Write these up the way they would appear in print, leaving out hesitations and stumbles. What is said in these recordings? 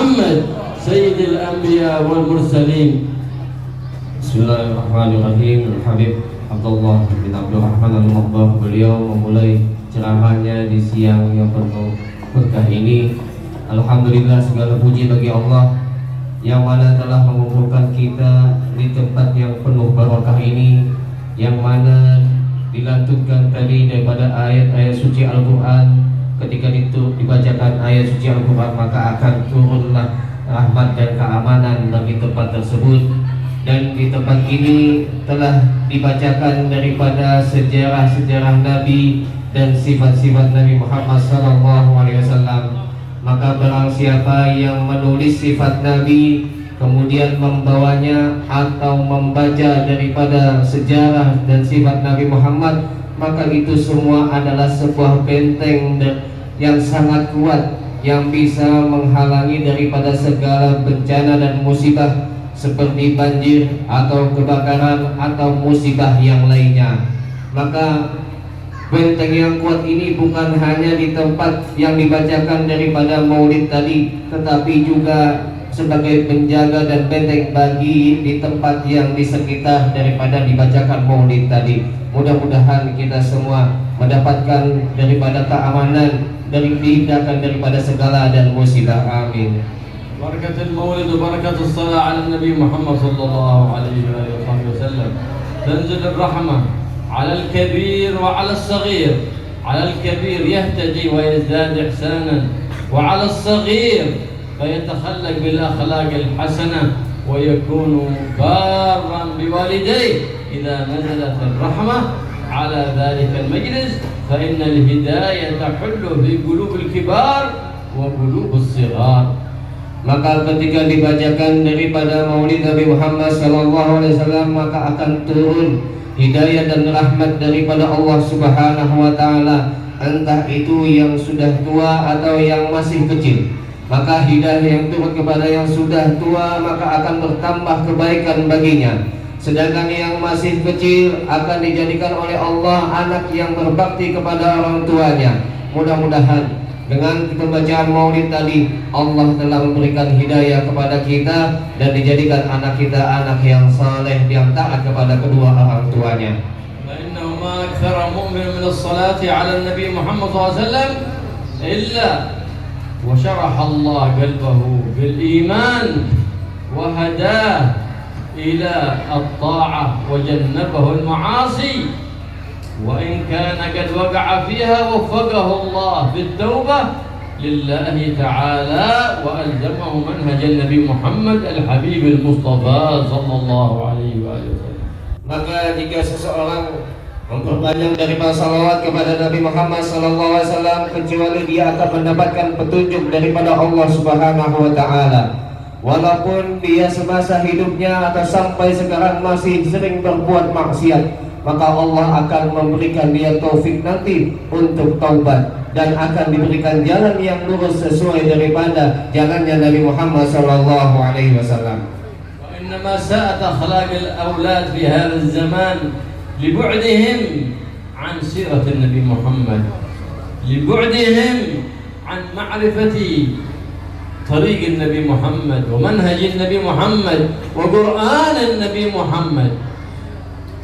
محمد سيد الأنبياء والمرسلين. Bismillahirrahmanirrahim. Habib Abdullah bin Abdurrahman Al-Maghbah, beliau memulai ceramahnya di siang yang penuh berkah ini. Alhamdulillah, segala puji bagi Allah yang mana telah mengumpulkan kita di tempat yang penuh barakah ini, yang mana dilantunkan tadi daripada ayat-ayat suci Al-Quran. Ketika itu dibacakan ayat suci Al-Quran, maka akan turunlah rahmat dan keamanan bagi tempat tersebut. Dan di tempat ini telah dibacakan daripada sejarah-sejarah Nabi dan sifat-sifat Nabi Muhammad SAW. Maka barang siapa yang menulis sifat Nabi kemudian membawanya atau membaca daripada sejarah dan sifat Nabi Muhammad, maka itu semua adalah sebuah benteng yang sangat kuat yang bisa menghalangi daripada segala bencana dan musibah seperti banjir atau kebakaran atau musibah yang lainnya. Maka benteng yang kuat ini bukan hanya di tempat yang dibacakan daripada maulid tadi, tetapi juga sebagai penjaga dan benteng bagi di tempat yang di sekitar daripada dibacakan maulid tadi. Mudah-mudahan kita semua mendapatkan daripada keamanan, dihindarkan daripada segala dan musibah. Amin. بركة المولد وبركة الصلاة على النبي محمد صلى الله عليه وآله وسلم. تنزل الرحمة على الكبير وعلى الصغير. على الكبير يهتدي ويزداد إحسانا، وعلى الصغير فيتخلق بالأخلاق الحسنة ويكون بارا بوالديه. إذا نزلت الرحمة على ذلك المجلس فإن الهداية تحل في قلوب الكبار وقلوب الصغار. Maka ketika dibacakan daripada maulid Nabi Muhammad SAW, maka akan turun hidayah dan rahmat daripada Allah Subhanahu wa Ta'ala, entah itu yang sudah tua atau yang masih kecil. Maka hidayah yang turun kepada yang sudah tua, maka akan bertambah kebaikan baginya. Sedangkan yang masih kecil akan dijadikan oleh Allah anak yang berbakti kepada orang tuanya. Mudah-mudahan dengan pembacaan maulid tadi Allah telah memberikan hidayah kepada kita dan dijadikan anak kita anak yang saleh, yang taat kepada kedua orang tuanya. فإنه ما أكثر مؤمن من الصلاة على النبي محمد صلى الله عليه وسلم إلا وشرح الله قلبه بالإيمان وهداه إلى الطاعة وجنبه المعاصي، وإن كان قد وقع فيها وفقه الله بالتوبة لله تعالى وألزمه منهج النبي محمد الحبيب المصطفى صلى الله عليه وآله وسلم. Maka jika seseorang memperbanyak daripada salawat kepada Nabi Muhammad SAW, kecuali dia akan mendapatkan petunjuk daripada Allah Subhanahu wa Ta'ala. Walaupun dia semasa hidupnya atau sampai sekarang masih sering berbuat maksiat, maka Allah akan memberikan dia taufik nanti untuk taubat dan akan diberikan jalan yang lurus sesuai daripada jalannya Nabi Muhammad SAW. وإنما ساءت أخلاق الأولاد في هذا الزمان لبعدهم عن سيرة النبي محمد، لبعدهم عن معرفة طريق النبي محمد ومنهج النبي محمد وقرآن النبي محمد.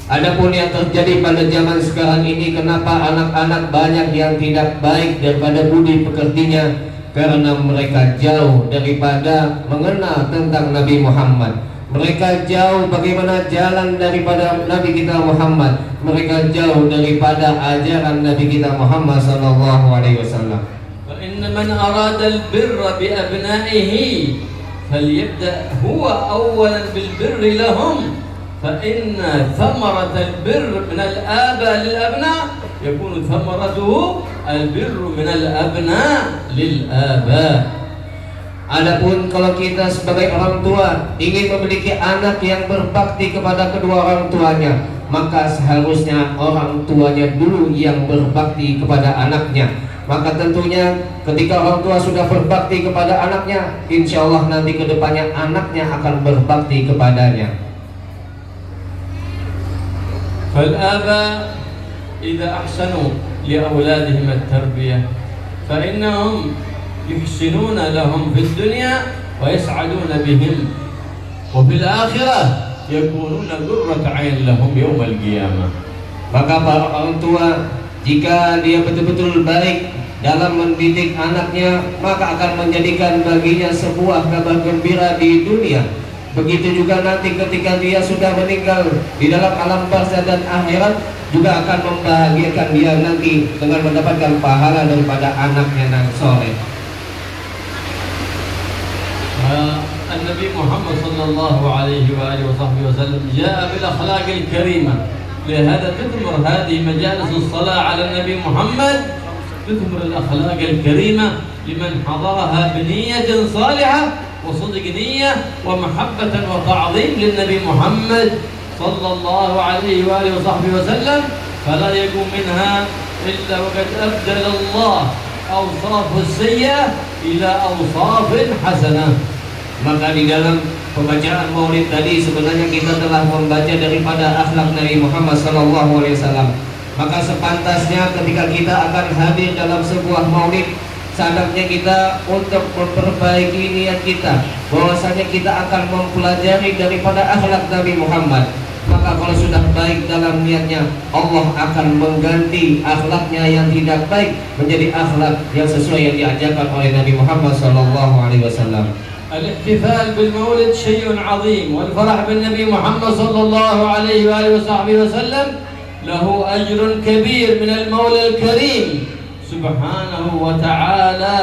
Adapun yang terjadi pada zaman sekarang ini, kenapa anak-anak banyak yang tidak baik daripada budi pekertinya? Karena mereka jauh daripada mengenal tentang Nabi Muhammad. Mereka jauh bagaimana jalan daripada Nabi kita Muhammad. Mereka jauh daripada ajaran Nabi kita Muhammad SAW. فإن من أراد البر بأبنائه فليبدأ هو أولا بالبر لهم، فإن ثمرة البر من الآباء للأبناء يكون ثمرته البر من الأبناء للآباء. Adapun kalau kita sebagai orang tua ingin memiliki anak yang berbakti kepada kedua orang tuanya, maka seharusnya orang tuanya dulu yang berbakti kepada anaknya. Maka tentunya ketika orang tua sudah berbakti kepada anaknya, insya Allah nanti kedepannya anaknya akan berbakti kepadanya. فالآباء إذا أحسنوا لأولادهم التربية فإنهم يحسنون لهم في الدنيا ويسعدون بهم وفي الآخرة يكونون قرة عين لهم يوم القيامة. Maka para orang tua jika dia betul-betul baik dalam mendidik anaknya, maka akan menjadikan baginya sebuah kabar gembira di dunia. Begitu juga nanti ketika dia sudah meninggal di dalam alam barzah dan akhirat, juga akan membahagiakan dia nanti dengan mendapatkan pahala daripada anaknya yang soleh. النبي محمد صلى الله عليه وآله وصحبه وسلم جاء بالأخلاق الكريمة، لهذا تثمر هذه مجالس الصلاة على النبي محمد، تثمر الأخلاق الكريمة لمن حضرها بنية صالحة وصدق نية ومحبة وتعظيم للنبي محمد صلى الله عليه وآله وصحبه وسلم، فلا يقوم منها إلا وقد أبدل الله أوصاف السيئة إلى أوصاف حسنة. Maka di dalam pembacaan maulid tadi sebenarnya kita telah membaca daripada akhlak Nabi Muhammad SAW. Maka sepantasnya ketika kita akan hadir dalam sebuah maulid, seandainya kita untuk memperbaiki niat kita, bahwasanya kita akan mempelajari daripada akhlak Nabi Muhammad. Maka kalau sudah baik dalam niatnya, Allah akan mengganti akhlaknya yang tidak baik menjadi akhlak yang sesuai yang diajarkan oleh Nabi Muhammad SAW. الاحتفال بالمولد شيء عظيم، والفرح بالنبي محمد صلى الله عليه وآله وصحبه وسلم له أجر كبير من المولى الكريم سبحانه وتعالى،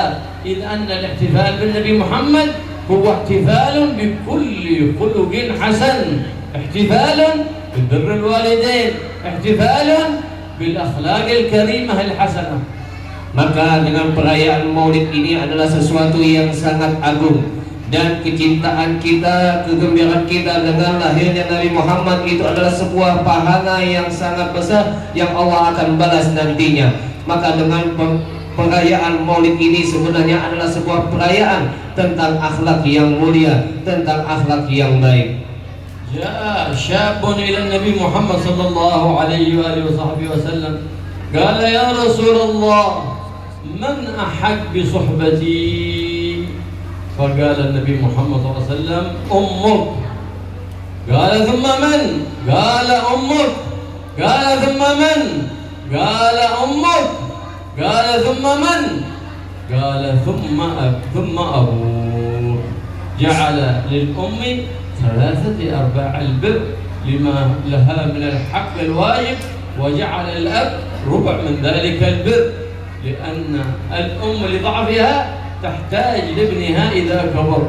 إذ أن الاحتفال بالنبي محمد هو احتفال بكل خلق حسن، احتفال ببر الوالدين، احتفال بالأخلاق الكريمة الحسنة. Maka dengan perayaan maulid ini adalah sesuatu yang sangat agung, dan kecintaan kita, kegembiraan kita dengan lahirnya Nabi Muhammad itu adalah sebuah pahala yang sangat besar yang Allah akan balas nantinya. Maka dengan perayaan maulid ini sebenarnya adalah sebuah perayaan tentang akhlak yang mulia, tentang akhlak yang baik. جاء شاب إلى النبي محمد صلى الله عليه وآله وصحبه وسلم قال يا رسول الله من أحق بصحبتي؟ فقال النبي محمد صلى الله عليه وسلم أمك. قال ثم من؟ قال أمك. قال ثم من؟ قال أمك. قال ثم من؟ قال ثم أبوك. جعل للأم ثلاثة أرباع البر لما لها من الحق الواجب، وجعل الأب ربع من ذلك البر، لأن الأم لضعفها تحتاج لابنها إذا كبر.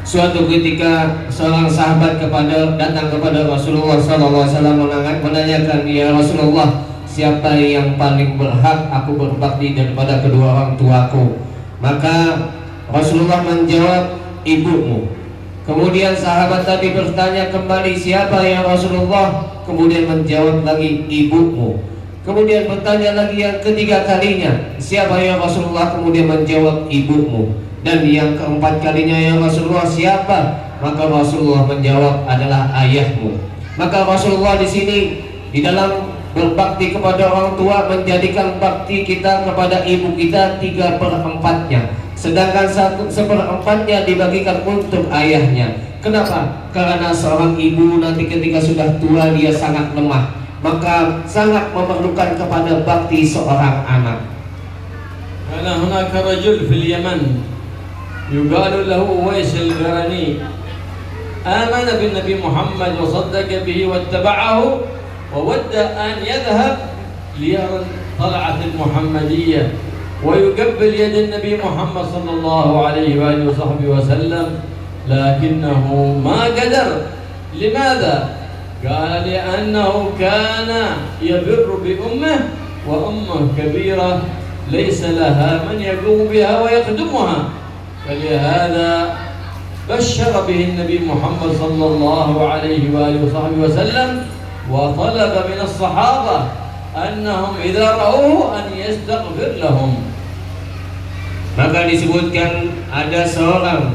Suatu ketika seorang sahabat datang kepada Rasulullah SAW menanyakan, ya Rasulullah, siapa yang paling berhak aku berbakti daripada kedua orang tuaku? Maka Rasulullah menjawab, ibumu. Kemudian sahabat tadi bertanya kembali, siapa ya Rasulullah? Kemudian menjawab lagi, ibumu. Kemudian bertanya lagi yang ketiga kalinya, siapa ya Rasulullah? Kemudian menjawab, ibumu. Dan yang keempat kalinya, ya Rasulullah, siapa? Maka Rasulullah menjawab, adalah ayahmu. Maka Rasulullah di sini di dalam berbakti kepada orang tua menjadikan bakti kita kepada ibu kita 3/4-nya. Sedangkan 1/4-nya dibagikan untuk ayahnya. Kenapa? Karena seorang ibu nanti ketika sudah tua dia sangat lemah, maka sangat memerlukan kepada bakti seorang anak. Karena هناك رجل في اليمن يقال له أويس القرني آمن بالنبي محمد وصدق به واتبعه وود أن يذهب ليرى طلعة المحمدية ويقبل يد النبي محمد صلى الله عليه وآله وصحبه وسلم، لكنه ما قدر. لماذا؟ قال لأنه كان يبر بأمه وأمه كبيرة ليس لها من يقوم بها ويخدمها، فلهذا بشر به النبي محمد صلى الله عليه وآله وصحبه وسلم، وطلب من الصحابة أنهم إذا رأوه أن يستغفر لهم. Maka disebutkan ada seorang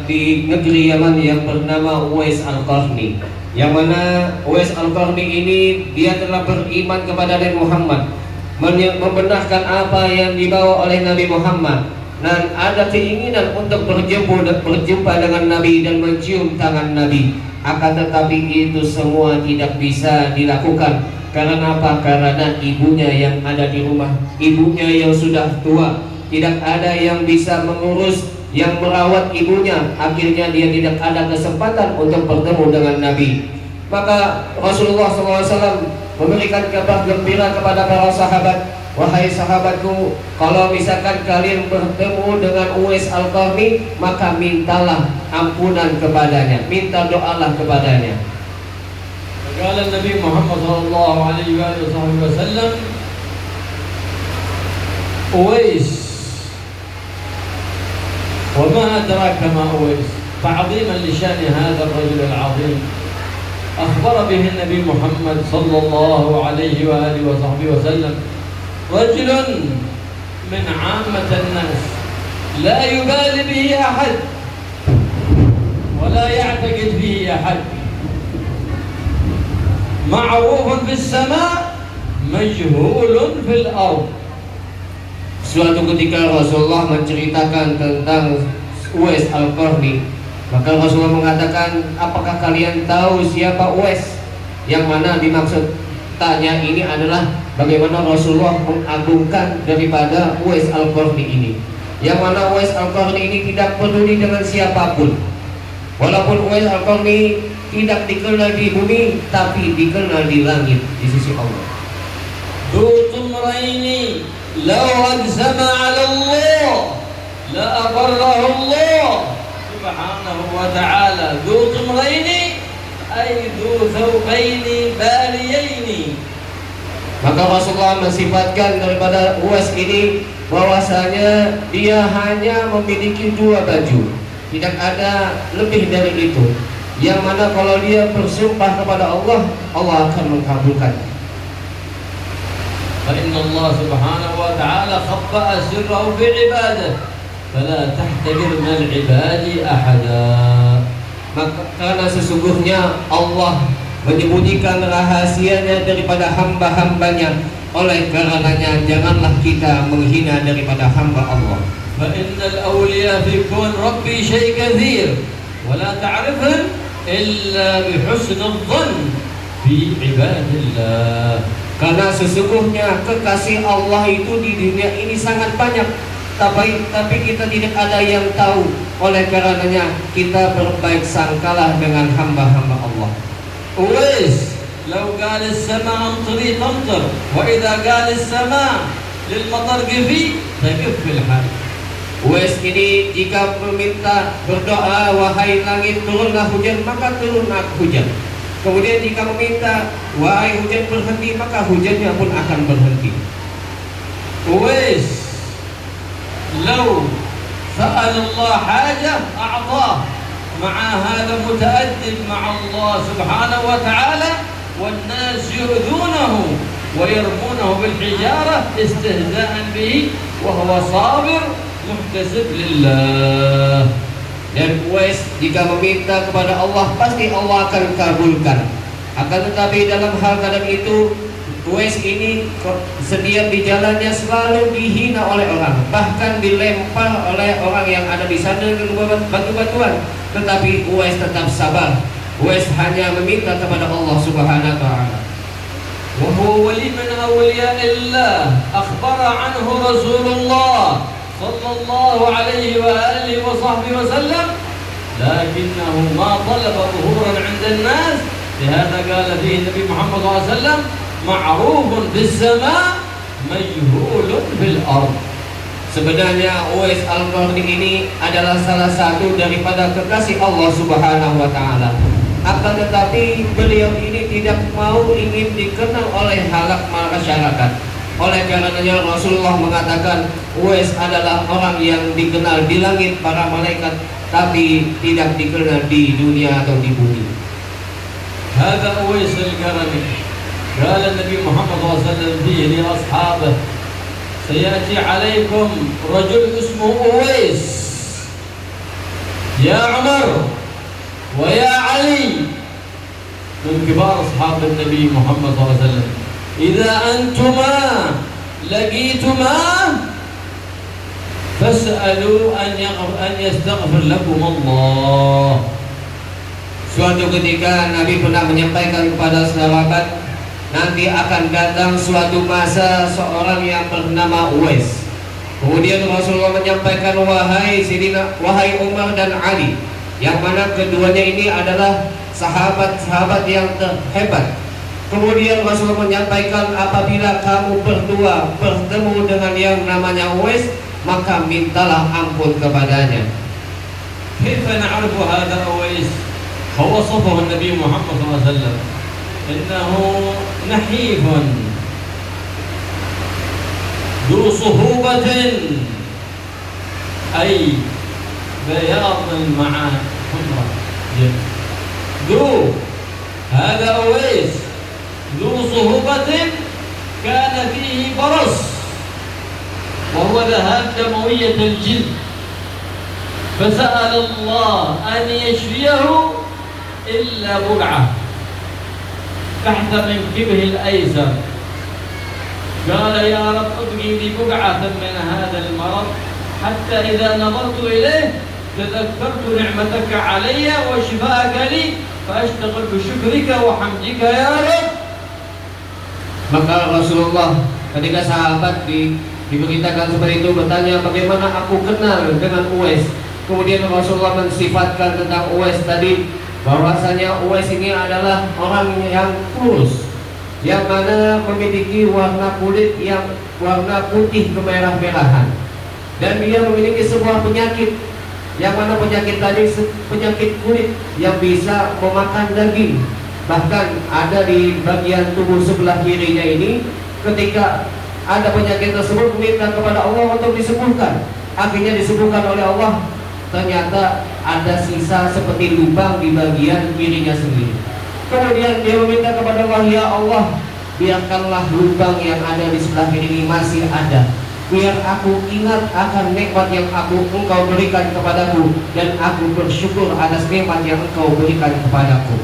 di negeri Yaman yang bernama Uwais Al-Qarni, yang mana Uwais Al-Qarni ini dia telah beriman kepada Nabi Muhammad, membenarkan apa yang dibawa oleh Nabi Muhammad. dan ada keinginan untuk berjumpa dengan Nabi dan mencium tangan Nabi. Akan tetapi itu semua tidak bisa dilakukan. Karena apa? Karena ibunya yang ada di rumah, ibunya yang sudah tua, tidak ada yang bisa mengurus, yang merawat ibunya. Akhirnya dia tidak ada kesempatan untuk bertemu dengan Nabi. Maka Rasulullah SAW memberikan kabar gembira kepada para sahabat, wahai sahabatku, kalau misalkan kalian bertemu dengan Uwais Al-Qarni, maka mintalah ampunan kepadanya, minta doalah kepadanya. قال النبي محمد صلى الله عليه وآله وصحبه وسلم أويس وما أدراك ما أويس تعظيما لشأن هذا الرجل العظيم أخبر به النبي محمد صلى الله عليه وآله وصحبه وسلم رجل من عامة الناس لا يبالي به أحد ولا يعتقد به أحد معروف في السماء مجهول في الأرض. Suatu ketika Rasulullah menceritakan tentang Uwais Al-Qarni, maka Rasulullah mengatakan, apakah kalian tahu siapa Uwais? Yang mana dimaksud tanya ini adalah bagaimana Rasulullah mengagungkan daripada Uwais Al-Qarni ini, yang mana Uwais Al-Qarni ini tidak peduli dengan siapapun. Walaupun Uwais Al-Qarni tidak dikenal di bumi, tapi dikenal di langit di sisi Allah. ذو طمرين لو أقسم على الله لأبره الله سبحانه وتعالى. ذو طمرين أي ذو ثوبين باليين. Maka Rasulullah mensifatkan daripada Uwais ini bahwasanya dia hanya memiliki dua baju, tidak ada lebih dari itu. Yang mana kalau dia bersumpah kepada Allah, Allah akan mengabulkan. فإن الله سبحانه وتعالى خبأ سره في عباده فلا تحتقر من العباد أحدا. Maka karena sesungguhnya Allah menyembunyikan rahasianya daripada hamba-hambanya, oleh karenanya janganlah kita menghina daripada hamba Allah. فإن الأولياء في كون ربي شيء كثير ولا تعرفهم إلا بحسن الظن في عباد الله. Karena sesungguhnya kekasih Allah itu di dunia ini sangat banyak, tapi kita tidak ada yang tahu. Oleh karenanya kita berbaik sangkalah dengan hamba-hamba Allah. أويس لو قال السماء أمطري تمطر وإذا قال السماء للمطر قفي تقف في الحال. Uwais ini jika meminta berdoa, wahai langit turunlah hujan, maka turunlah hujan. Kemudian jika meminta, wahai hujan berhenti, maka hujannya pun akan berhenti. أويس لو سأل الله حاجة أعطاه مع هذا متأدب مع الله سبحانه وتعالى والناس يؤذونه ويرمونه بالحجارة استهزاء به وهو صابر محتسب لله. Dan Uwais jika meminta kepada Allah, pasti Allah akan kabulkan. Akan tetapi dalam hal kadang itu, Uwais ini setiap di jalannya selalu dihina oleh orang, bahkan dilempar oleh orang yang ada di sana dengan batu-batuan. Tetapi Uwais tetap sabar. Uwais hanya meminta kepada Allah Subhanahu wa taala. وهو ولي من أولياء الله أخبر عنه رسول الله صلى الله عليه وآله وصحبه وسلم لكنه ما طلب ظهورا عند الناس. لهذا قال فيه النبي محمد صلى الله عليه وسلم معروف في السماء مجهول في الأرض. Sebenarnya Uwais Al-Qarni ini adalah salah satu daripada kekasih Allah Subhanahu wa taala. Akan tetapi beliau ini tidak mau ingin dikenal oleh halak masyarakat. Oleh karenanya Rasulullah mengatakan Uwais adalah orang yang dikenal di langit para malaikat, tapi tidak dikenal di dunia atau di bumi. هذا أويس القرني. قال النبي محمد صلى الله عليه وسلم فيه لأصحابه سيأتي عليكم رجل اسمه أويس يا عمر ويا علي من كبار أصحاب النبي محمد صلى الله عليه وسلم إذا أنتما لقيتما fas'alu an yastaghfir lakum Allah. Suatu ketika Nabi pernah menyampaikan kepada sahabat, nanti akan datang suatu masa seorang yang bernama Uwais. Kemudian Rasulullah menyampaikan, wahai Umar dan Ali, yang mana keduanya ini adalah sahabat-sahabat yang terhebat. Kemudian Rasulullah menyampaikan, apabila kamu berdua bertemu dengan yang namanya Uwais, maka mintalah ampun kepadanya. Kaifa na'rifu hadha Uwais? Huwa wasafahu Nabi Muhammad SAW, innahu nahifun ذو صهوبة أي بياض مع حمرة. هذا أويس ذو صهوبة كان فيه برص وهو ذهاب دموية الجلد، فسأل الله أن يشفيه إلا بقعة تحت منكبه الأيسر. قال يا رب ابقي لي بقعة من هذا المرض حتى إذا نظرت إليه تذكرت نعمتك علي وشفاءك لي فأشتغل بشكرك وحمدك يا رب. Maka Rasulullah ketika sahabat diberitakan seperti itu bertanya, bagaimana aku kenal dengan Uwais. Kemudian Rasulullah mensifatkan tentang Uwais tadi, bahwasanya Uwais ini adalah orang yang kurus, yang mana memiliki warna kulit yang warna putih kemerah-merahan, dan dia memiliki sebuah penyakit, yang mana penyakit tadi penyakit kulit yang bisa memakan daging. Bahkan ada di bagian tubuh sebelah kirinya ini, ketika ada penyakit tersebut meminta kepada Allah untuk disembuhkan, akhirnya disembuhkan oleh Allah. Ternyata ada sisa seperti lubang di bagian kirinya sendiri. Kemudian dia meminta kepada Allah, ya Allah, biarkanlah lubang yang ada di sebelah kiri ini masih ada, biar aku ingat akan nikmat yang engkau berikan kepadaku, dan aku bersyukur atas nikmat yang engkau berikan kepadaku.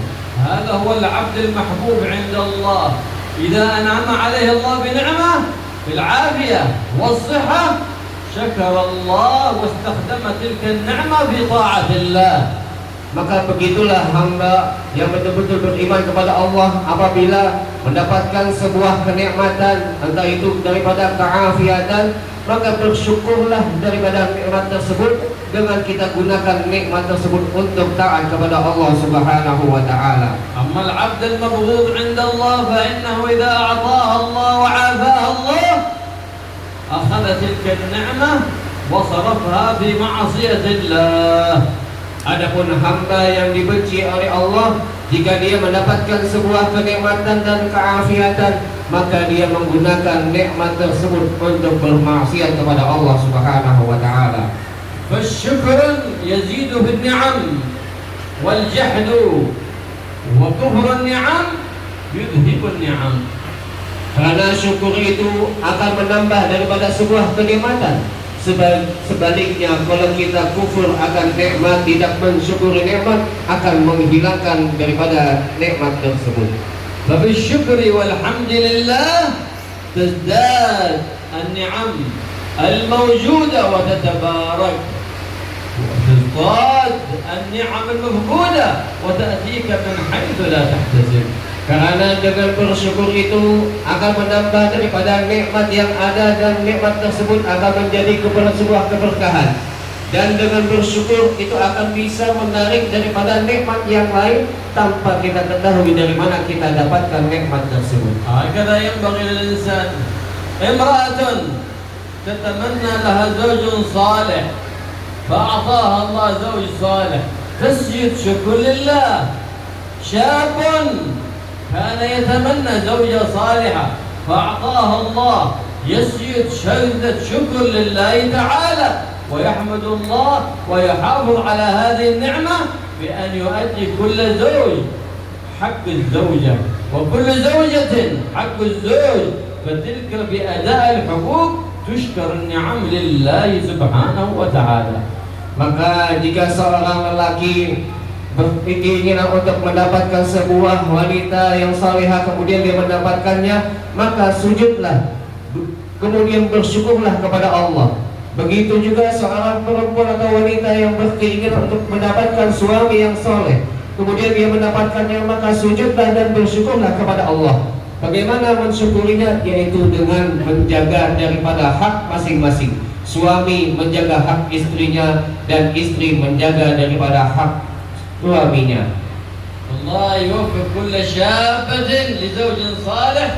هذا هو العبد المحبوب عند الله. إذا أنعم عليه الله بنعمة بالعافية والصحة شكر الله واستخدم تلك النعمة في طاعة الله. Maka begitulah hamba yang betul-betul beriman kepada Allah, apabila mendapatkan sebuah kenikmatan, entah itu daripada keafiatan, maka bersyukurlah daripada nikmat tersebut dengan kita gunakan nikmat tersebut untuk taat kepada Allah Subhanahu wa taala. أما العبد المبغوض عند الله فإنه إذا أعطاه الله وعافاه الله أخذ تلك النعمة وصرفها في معصية الله. Adapun hamba yang dibenci oleh Allah, jika dia mendapatkan sebuah kenikmatan dan keafiatan, maka dia menggunakan nikmat tersebut untuk bermaksiat kepada Allah Subhanahu wa taala. فالشكر يزيد في النعم والجحد وكفر النعم يذهب النعم. Karena syukur itu akan menambah daripada sebuah kenikmatan. Sebaliknya, kalau kita kufur akan nikmat, tidak mensyukuri nikmat, akan menghilangkan daripada nikmat tersebut. فبالشكر والحمد لله تزداد النعم الموجودة وتتبارك، وتزداد النعم المفقودة وتأتيك من حيث لا تحتسب. Karena dengan bersyukur itu akan menambah daripada nikmat yang ada, dan nikmat tersebut akan menjadi sebuah keberkahan. Dan dengan bersyukur itu akan bisa menarik daripada nikmat yang lain tanpa kita ketahui dari mana kita dapatkan nikmat tersebut. هكذا ينبغي للإنسان. امرأة تتمنى لها زوج صالح فأعطاها الله زوج صالح تسجد شكر لله. شاب كان يتمنى زوجة صالحة فأعطاها الله يسجد سجدة شكر لله تعالى ويحمد الله ويحافظ على هذه النعمة بأن يؤدي كل زوج حق الزوجة وكل زوجة حق الزوج، فتلك بأداء الحقوق تشكر النعم لله سبحانه وتعالى. Maka jika seorang lelaki berkeinginan untuk mendapatkan sebuah wanita yang salehah, kemudian dia mendapatkannya, maka sujudlah, kemudian bersyukurlah kepada Allah. Begitu juga seorang perempuan atau wanita yang berkeinginan untuk mendapatkan suami yang soleh, kemudian dia mendapatkannya, maka sujudlah dan bersyukurlah kepada Allah. Bagaimana mensyukurinya? Yaitu dengan menjaga daripada hak masing-masing. Suami menjaga hak istrinya dan istri menjaga daripada hak suaminya. الله يوفق كل شابة لزوج صالح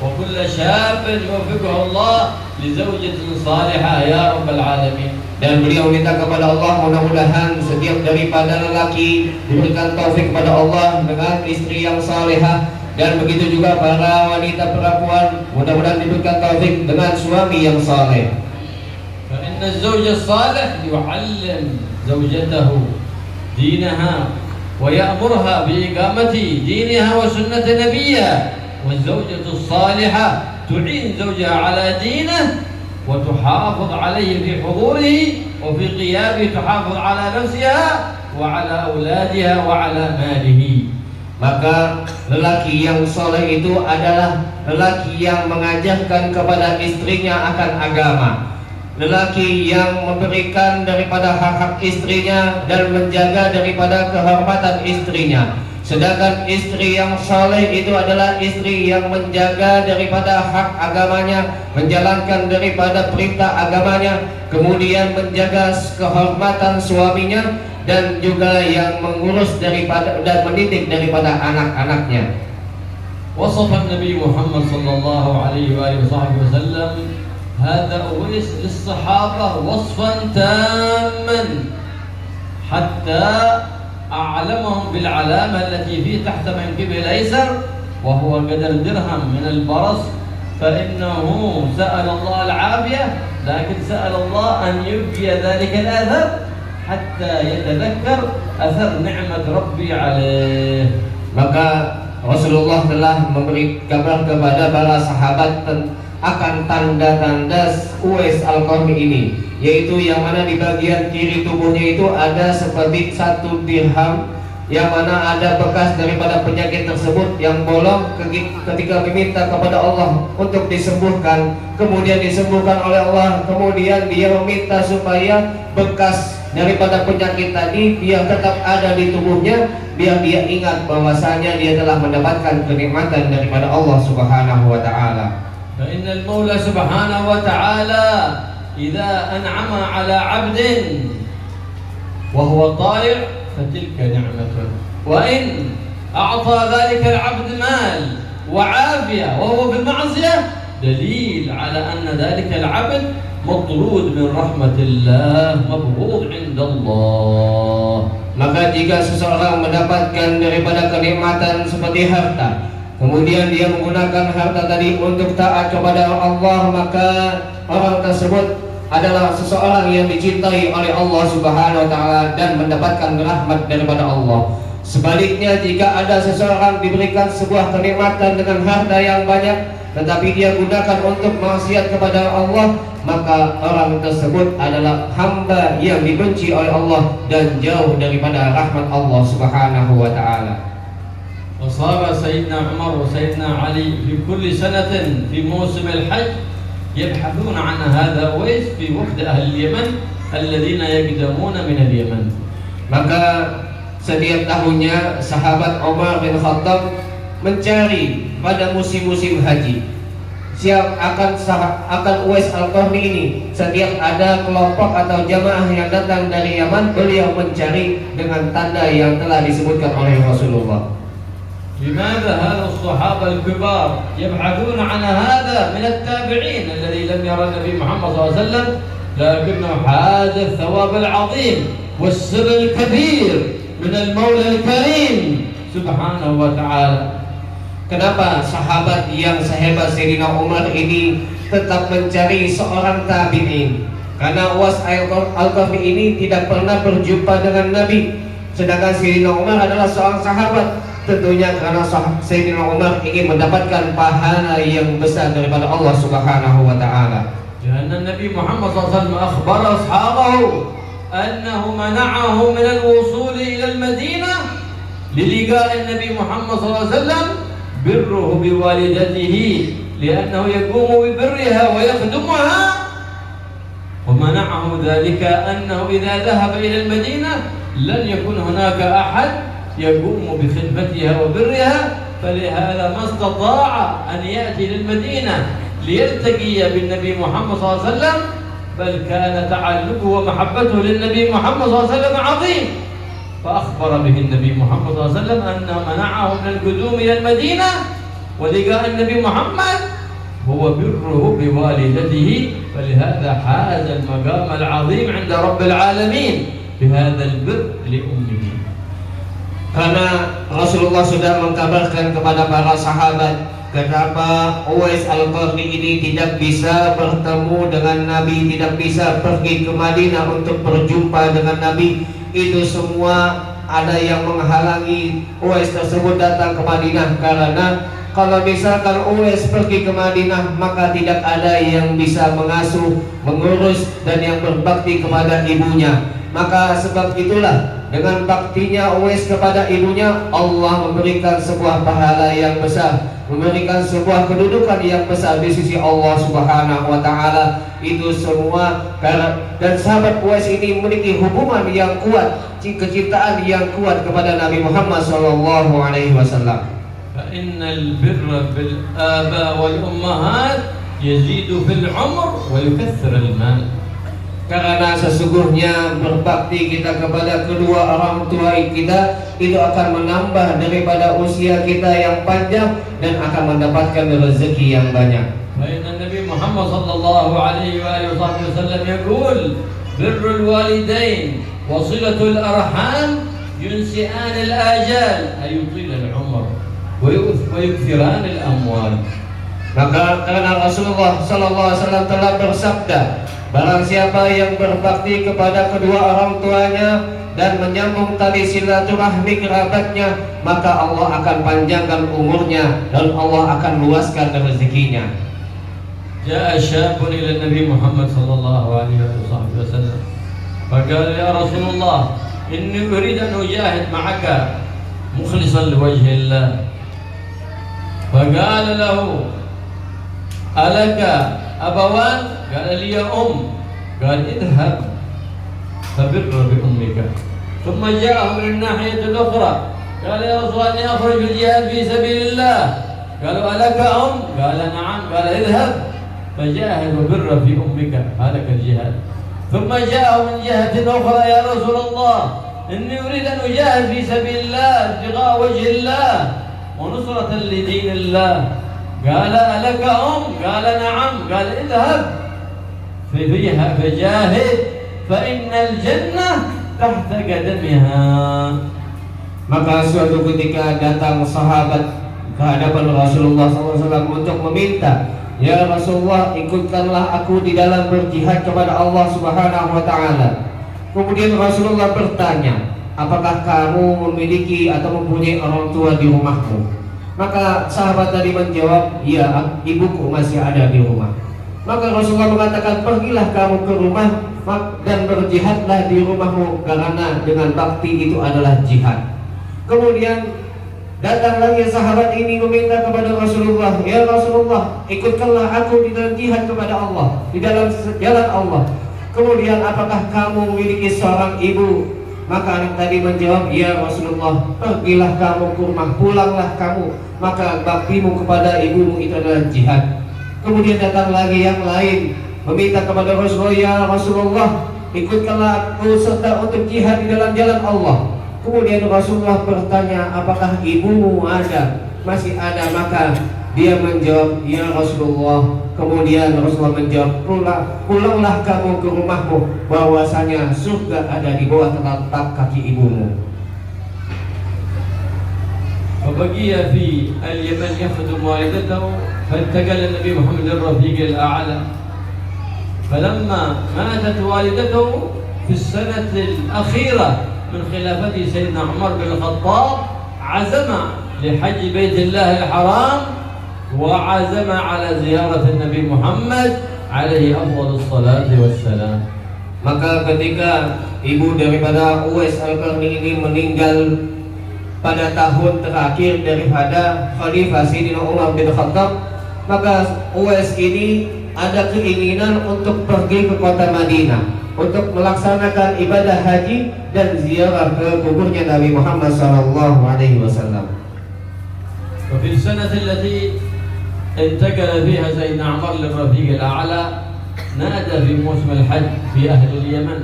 وكل شاب يوفقه الله لزوجة صالحة يا رب العالمين. Dan beliau minta kepada Allah, mudah-mudahan setiap daripada lelaki diberikan taufik kepada Allah dengan istri yang salehah, dan begitu juga para wanita perempuan mudah-mudahan diberikan taufik dengan suami yang saleh. فإن الزوج الصالح يعلم زوجته دينها ويأمرها بإقامة دينها وسنة نبيها، والزوجة الصالحة تعين زوجها على دينه وتحافظ عليه في حضوره وفي غيابه، تحافظ على نفسها وعلى أولادها وعلى ماله. Maka lelaki yang soleh itu adalah lelaki yang mengajarkan kepada istrinya akan agama, lelaki yang memberikan daripada hak-hak istrinya dan menjaga daripada kehormatan istrinya. Sedangkan istri yang saleh itu adalah istri yang menjaga daripada hak agamanya, menjalankan daripada perintah agamanya, kemudian menjaga kehormatan suaminya, dan juga yang mengurus daripada dan mendidik daripada anak-anaknya. وصف النبي محمد صلى الله عليه وآله وصحبه وسلم هذا أويس للصحابة وصفا تاما حتى أعلمهم بالعلامة التي في تحت منكبه الأيسر وهو قدر درهم من البرص، فإنه سأل الله العافية، لكن سأل الله أن يبقي ذلك الأثر حتى يتذكر أثر نعمة ربي عليه. Maka Rasulullah telah memberi kabar kepada para sahabat akan tanda-tanda Uwais Al-Qarni ini, yaitu yang mana di bagian kiri tubuhnya itu ada seperti 1 dirham, yang mana ada bekas daripada penyakit tersebut yang bolong ketika meminta kepada Allah untuk disembuhkan, kemudian disembuhkan oleh Allah, kemudian dia meminta supaya bekas daripada penyakit tadi biar tetap ada di tubuhnya, biar dia ingat bahwasanya dia telah mendapatkan kenikmatan daripada Allah Subhanahu wa taala. فإن المولى سبحانه وتعالى إذا أنعم على عبد وهو طائع فتلك نعمته، وإن أعطى ذلك العبد مال وعافية وهو في المعصية دليل على أن ذلك العبد مطرود من رحمة الله مبغوض عند الله. Maka jika seseorang mendapatkan daripada kenikmatan seperti harta, kemudian dia menggunakan harta tadi untuk taat kepada Allah, maka orang tersebut adalah seseorang yang dicintai oleh Allah Subhanahu wa taala dan mendapatkan rahmat daripada Allah. Sebaliknya, jika ada seseorang diberikan sebuah kenikmatan dengan harta yang banyak tetapi dia gunakan untuk maksiat kepada Allah, maka orang tersebut adalah hamba yang dibenci oleh Allah dan jauh daripada rahmat Allah Subhanahu wa taala. وصار سيدنا عمر وسيدنا علي في كل سنة في موسم الحج يبحثون عن هذا أويس في وفد أهل اليمن الذين يقدمون من اليمن. Maka setiap tahunnya sahabat Umar bin Khattab mencari pada musim-musim haji akan Uwais Al-Qarni ini. Setiap ada kelompok atau jamaah yang datang dari Yaman, beliau mencari dengan tanda yang telah disebutkan oleh Rasulullah. لماذا هذا الصحابة الكبار يبحثون عن هذا من التابعين الذي لم يرى النبي محمد صلى الله عليه وسلم، لكنه هذا الثواب العظيم والسر الكبير من المولى الكريم سبحانه وتعالى. Kenapa sahabat yang sehebat Sayyidina Umar ini tetap mencari seorang tabi'in? Karena Uwais Al-Qarni ini tidak pernah berjumpa dengan Nabi, sedangkan Sayyidina Umar adalah seorang sahabat. Tentunya karena Sayyidina Umar ingin mendapatkan pahala yang besar daripada Allah Subhanahu wa taala. Karena Nabi Muhammad SAW akhbar ashabahu annahu mana'ahu min al-wusul ila al-Madinah liliqa'i Nabi Muhammad SAW birruhu biwalidatihi li'annahu yaqumu bi birriha wa yakhdumuha, wa mana'a ذلك أنه إذا ذهب إلى المدينة لن يكون هناك أحد يقوم بخدمتها وبرها، فلهذا ما استطاع أن يأتي للمدينة ليلتقي بالنبي محمد صلى الله عليه وسلم، بل كان تعلقه ومحبته للنبي محمد صلى الله عليه وسلم عظيم، فأخبر به النبي محمد صلى الله عليه وسلم أن منعه من القدوم إلى المدينة ولقاء النبي محمد هو بره بوالدته، فلهذا حاز المقام العظيم عند رب العالمين بهذا البر لأمه. Karena Rasulullah sudah mengkabarkan kepada para sahabat kenapa Uwais Al-Qarni ini tidak bisa bertemu dengan Nabi, tidak bisa pergi ke Madinah untuk berjumpa dengan Nabi. Itu semua ada yang menghalangi Uwais tersebut datang ke Madinah, karena kalau misalkan Uwais pergi ke Madinah, maka tidak ada yang bisa mengasuh, mengurus, dan yang berbakti kepada ibunya. Maka sebab itulah dengan baktinya Uwais kepada ibunya, Allah memberikan sebuah pahala yang besar, memberikan sebuah kedudukan yang besar di sisi Allah Subhanahu wa taala. Itu semua karena, dan sahabat Uwais ini memiliki hubungan yang kuat, kecintaan yang kuat kepada Nabi Muhammad sallallahu alaihi wasallam. فإن البر بالآباء والأمهات يزيد في العمر ويكثر المال. Karena sesungguhnya berbakti kita kepada kedua orang tua kita itu akan menambah daripada usia kita yang panjang dan akan mendapatkan rezeki yang banyak. فإن النبي محمد صلى الله عليه وآله وسلم يقول بر الوالدين وصلة الأرحام ينسئان الآجال أي يطيل العمر ويكثران الأموال. Maka karena Rasulullah sallallahu alaihi wasallam telah bersabda, barang siapa yang berbakti kepada kedua orang tuanya dan menyambung tali silaturahmi kerabatnya, maka Allah akan panjangkan umurnya dan Allah akan luaskan rezekinya. جاء شاب إلى النبي محمد صلى الله عليه وسلم فقال يا رسول الله إني أريد أن أجاهد معك مخلصا لوجه الله، فقال له ألك أبوان؟ قال لي قال اذهب فبر بأمك. ثم جاءه من الناحية الأخرى قال يا رسول الله إني أخرج بالجهاد في سبيل الله، قالوا ألك قال نعم، قال اذهب فجاهد وبر في أمك، هذا الجهاد. ثم جاءه من جهة أخرى يا رسول الله إني أريد أن أجاهد في سبيل الله ابتغاء وجه الله ونصرة لدين الله، قال ألك قال نعم، قال اذهب فيها فجاهد فإن الجنة تحت قدمها. Maka suatu ketika datang sahabat ke hadapan Rasulullah SAW untuk meminta, ya Rasulullah, ikutkanlah aku di dalam berjihad kepada Allah Subhanahu wa taala. Kemudian Rasulullah bertanya, apakah kamu memiliki atau mempunyai orang tua di rumahmu? Maka sahabat tadi menjawab, ya, ibuku masih ada di rumah. Maka Rasulullah mengatakan, pergilah kamu ke rumah dan berjihadlah di rumahmu, karena dengan bakti itu adalah jihad. Kemudian datang lagi sahabat ini meminta kepada Rasulullah, ya Rasulullah, ikutkanlah aku di dalam jihad kepada Allah, di dalam jalan Allah. Kemudian apakah kamu memiliki seorang ibu? Maka anak tadi menjawab, ya Rasulullah, pergilah kamu ke rumah, pulanglah kamu, maka baktimu kepada ibumu itu adalah jihad. Kemudian datang lagi yang lain meminta kepada Rasulullah, ya Rasulullah, ikutkanlah aku serta untuk jihad di dalam jalan Allah. Kemudian Rasulullah bertanya, apakah ibumu ada? Masih ada. Maka dia menjawab, ya Rasulullah. Kemudian Rasulullah menjawab, pulanglah kamu ke rumahmu, bahwasanya surga ada di bawah telapak kaki ibumu. فبقي في اليمن يخدم والدته، فانتقل النبي محمد الرفيق الأعلى، فلما ماتت والدته في السنة الأخيرة من خلافته سيدنا عمر بن الخطاب، عزم لحج بيت الله الحرام وعزم على زيارة النبي محمد عليه أفضل الصلاة والسلام. Maka ketika ibu daripada Uwais Al-Qarni ini meninggal pada tahun terakhir daripada Khalifah Sayyidina Umar bin Khattab, maka Uwais ini ada keinginan untuk pergi ke kota Madinah. untuk melaksanakan ibadah haji dan ziarah ke kuburnya Nabi Muhammad SAW. وفي السنة التي انتقل فيها سيدنا عمر للرفيق الأعلى نادى في موسم الحج في أهل اليمن: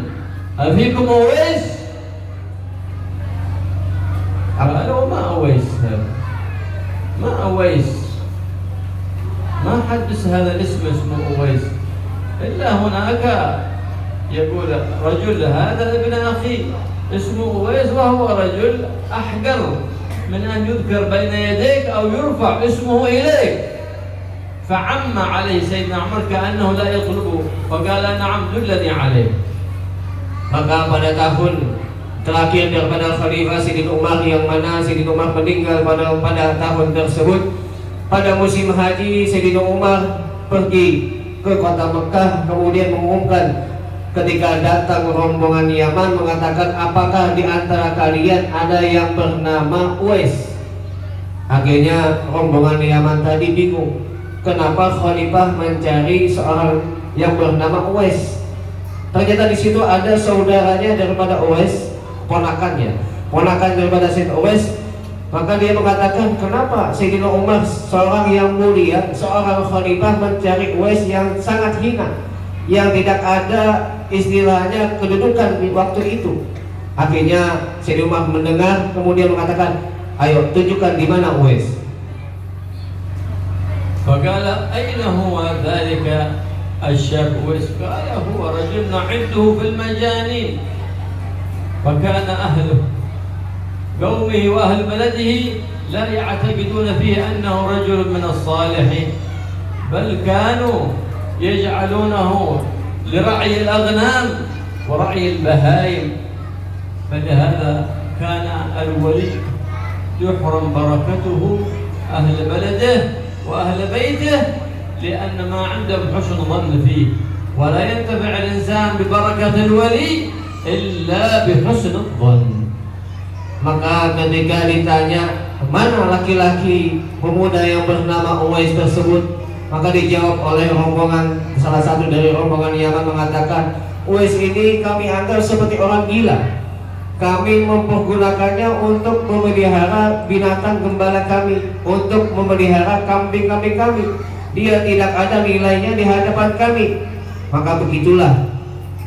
أفيكم أويس؟ قالوا ما أويس، ما أويس، ما حدث هذا الاسم اسمه أويس إلا هناك يقول رجل هذا ابن أخي اسمه أويس وهو رجل أحقر من أن يذكر بين يديك أو يرفع اسمه إليك. فعم عليه سيدنا عمر كأنه لا يطلبه فقال نعم دلني عليه. Maka pada tahun terakhir daripada Khalifah Sayyidina Umar, yang mana Sayyidina Umar meninggal pada tahun tersebut, pada musim haji Sayyidina Umar pergi ke kota Mekah, kemudian mengumumkan ketika datang rombongan Yaman, mengatakan, apakah di antara kalian ada yang bernama Uwais? Akhirnya rombongan Yaman tadi bingung, kenapa Khalifah mencari seorang yang bernama Uwais. Ternyata di situ ada saudaranya daripada Uwais, ponakan daripada Sayyidina Uwais. Maka dia mengatakan, kenapa Sayyidina Umar, seorang yang mulia, seorang khalifah, mencari Uwais yang sangat hina, yang tidak ada istilahnya kedudukan di waktu itu. Akhirnya Sayyidina Umar mendengar, kemudian mengatakan, ayo tunjukkan di mana Uwais. فقال أين هو ذلك الشاب أويس؟ قال هو رجل نعده في المجانين. فكان أهله قومه وأهل بلده لا يعتقدون فيه أنه رجل من الصالحين، بل كانوا يجعلونه لرعي الأغنام ورعي البهائم. فلهذا كان الولي يحرم بركته أهل بلده وأهل بيته، لأن ما عندهم حسن ظن فيه، ولا ينتفع الإنسان ببركة الولي إلا بحسن الظن. Maka ketika ditanya mana laki-laki pemuda yang bernama Uwais tersebut, maka dijawab oleh salah satu dari rombongan Yaman mengatakan, Uwais ini kami anggap seperti orang gila. Kami mempergunakannya untuk memelihara binatang gembala kami, untuk memelihara kambing-kambing kami. Dia tidak ada nilainya di hadapan kami. Maka begitulah,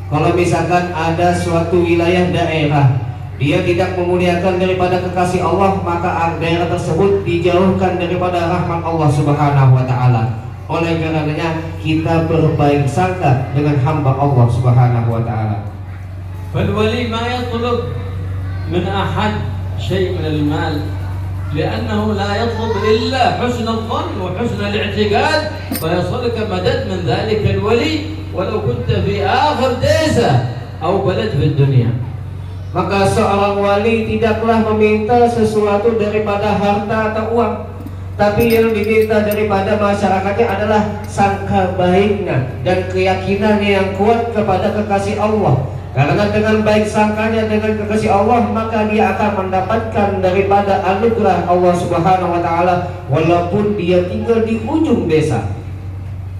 kalau misalkan ada suatu wilayah daerah dia tidak memuliakan daripada kekasih Allah, maka daerah tersebut dijauhkan daripada rahmat Allah Subhanahu wa taala. Oleh karenanya kita berbaik sangka dengan hamba Allah Subhanahu wa taala. فالولي ما يطلب من أحد شيء من المال، لأنه لا يطلب إلا حسن الظن وحسن الاعتقاد، فيصلك مدد من ذلك الولي ولو كنت في آخر ديسة أو بلد في الدنيا. Maka seorang wali tidaklah meminta sesuatu daripada harta atau uang, tapi yang diminta daripada masyarakatnya adalah sangka baiknya dan keyakinannya yang kuat kepada kekasih Allah. Karena dengan baik sangkanya dengan kekasih Allah, maka dia akan mendapatkan daripada anugerah Allah Subhanahu wa taala walaupun dia tinggal di ujung desa.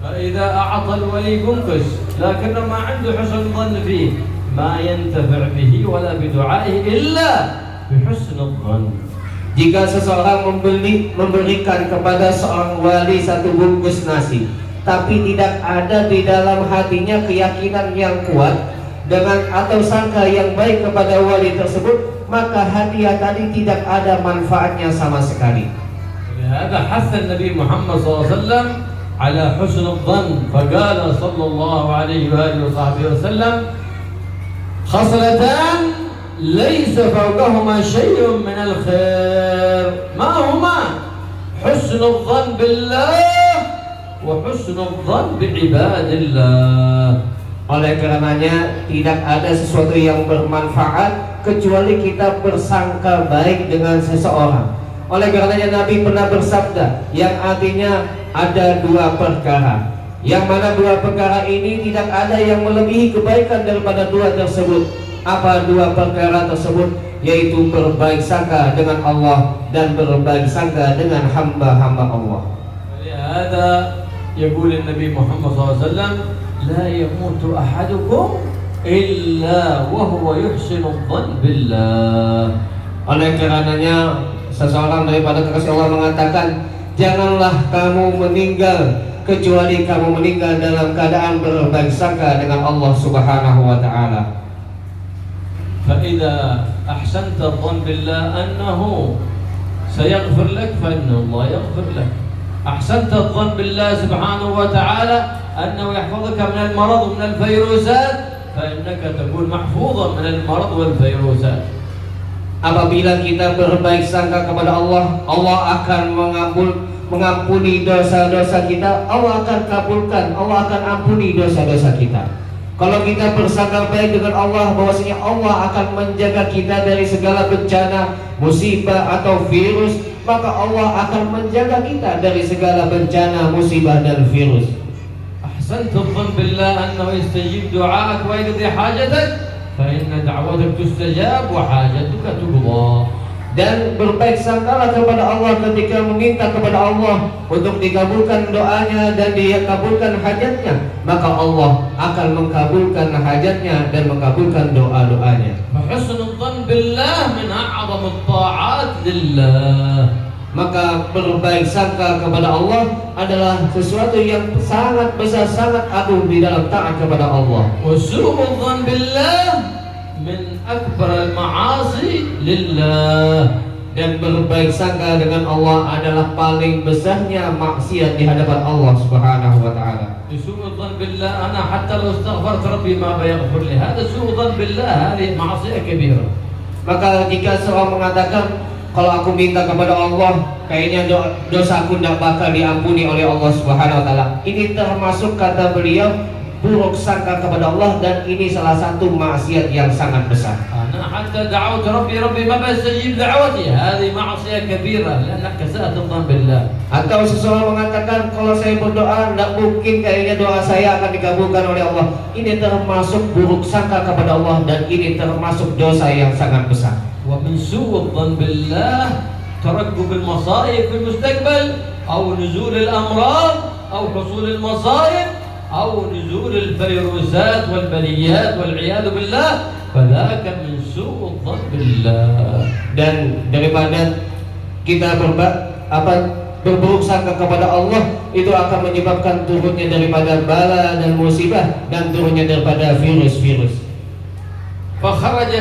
فإذا أعطى الولي منقص لكنه ما عنده حسن ظن فيه ما ينتفع به ولا بدعائه إلا بحسن الظن. Jika seseorang memberikan kepada seorang wali satu bungkus nasi, tapi tidak ada di dalam hatinya keyakinan yang kuat dengan atau sangka yang baik kepada wali tersebut, maka hadiah tadi tidak ada manfaatnya sama sekali. هذا حث النبي محمد صلى الله عليه وسلم على حسن الظن، فقال صلى الله عليه وآله وصحبه وسلم: خصلتان ليس فوقهما شيء من الخير، ما هما؟ حسن الظن بالله وحسن الظن بعباد الله. Oleh karenanya tidak ada sesuatu yang bermanfaat kecuali kita bersangka baik dengan seseorang. Oleh karenanya Nabi pernah bersabda yang artinya ada dua perkara, yang mana dua perkara ini tidak ada yang melebihi kebaikan daripada dua tersebut. Apa dua perkara tersebut? Yaitu berbaik sangka dengan Allah dan berbaik sangka dengan hamba-hamba Allah. Olehada يقول النبي محمد صلى الله عليه وسلم: لا يموت أحدكم إلا وهو يحسن الظن بالله. Oleh karenanya seseorang daripada kekasih Allah mengatakan, janganlah kamu meninggal kecuali kamu meninggal dalam keadaan berbaik sangka dengan Allah Subhanahu wa taala. فإذا أحسنت الظن بالله أنه سيغفر لك فإن الله يغفر لك. أحسنت الظن بالله سبحانه وتعالى أنه يحفظك من المرض ومن الفيروسات فإنك تكون محفوظا من المرض والفيروسات. Apabila kita berbaik sangka kepada Allah, Allah akan mengampuni dosa-dosa kita, Allah akan kabulkan, Allah akan ampuni dosa-dosa kita. Kalau kita bersangka baik dengan Allah, bahwasanya Allah akan menjaga kita dari segala bencana, musibah atau virus, maka Allah akan menjaga kita dari segala bencana, musibah dan virus. أحسنت الظن بالله أنه يستجيب دعاءك ويقضي حاجتك فإن دعوتك تستجاب وحاجتك تقضى. Dan berbaik sangkalah kepada Allah ketika meminta kepada Allah untuk dikabulkan doanya dan dikabulkan hajatnya, maka Allah akan mengkabulkan hajatnya dan mengkabulkan doa-doanya. فحسن الظن بالله من أعظم الطاعات لله. Maka berbaik sangka kepada Allah adalah sesuatu yang sangat besar, sangat agung di dalam taat kepada Allah. وسوء الظن بالله من أكبر المعاصي لله. Dan berbaik sangka dengan Allah adalah paling besarnya maksiat di hadapan Allah Subhanahu wa taala. سوء الظن بالله أنا حتى لو استغفرت ربي ما بيغفر لي. هذا سوء ظن بالله، هذه معصية كبيرة. Maka jika seorang mengatakan, kalau aku minta kepada Allah, kayaknya dosaku tidak bakal diampuni oleh Allah Subhanahu wa taala, ini termasuk, kata beliau, buruk sangka kepada Allah, dan ini salah satu maksiat yang sangat besar. أنا حتى دعوت ربي ما بيستجيب دعوتي، هذه معصية كبيرة لأنك أسأت الظن بالله. Atau seseorang mengatakan, kalau saya berdoa tidak mungkin kayaknya doa saya akan dikabulkan oleh Allah. Ini termasuk buruk sangka kepada Allah, dan ini termasuk dosa yang sangat besar. ومن سوء الظن بالله ترقب المصائب في المستقبل أو نزول الأمراض أو حصول المصائب أو نزول الفيروسات والبليات والعياذ بالله، فذاك من سوء الظن بالله. Dan daripada kita berburuk sangka kepada Allah, itu akan menyebabkan turunnya daripada bala dan musibah, dan turunnya daripada virus-virus. فخرج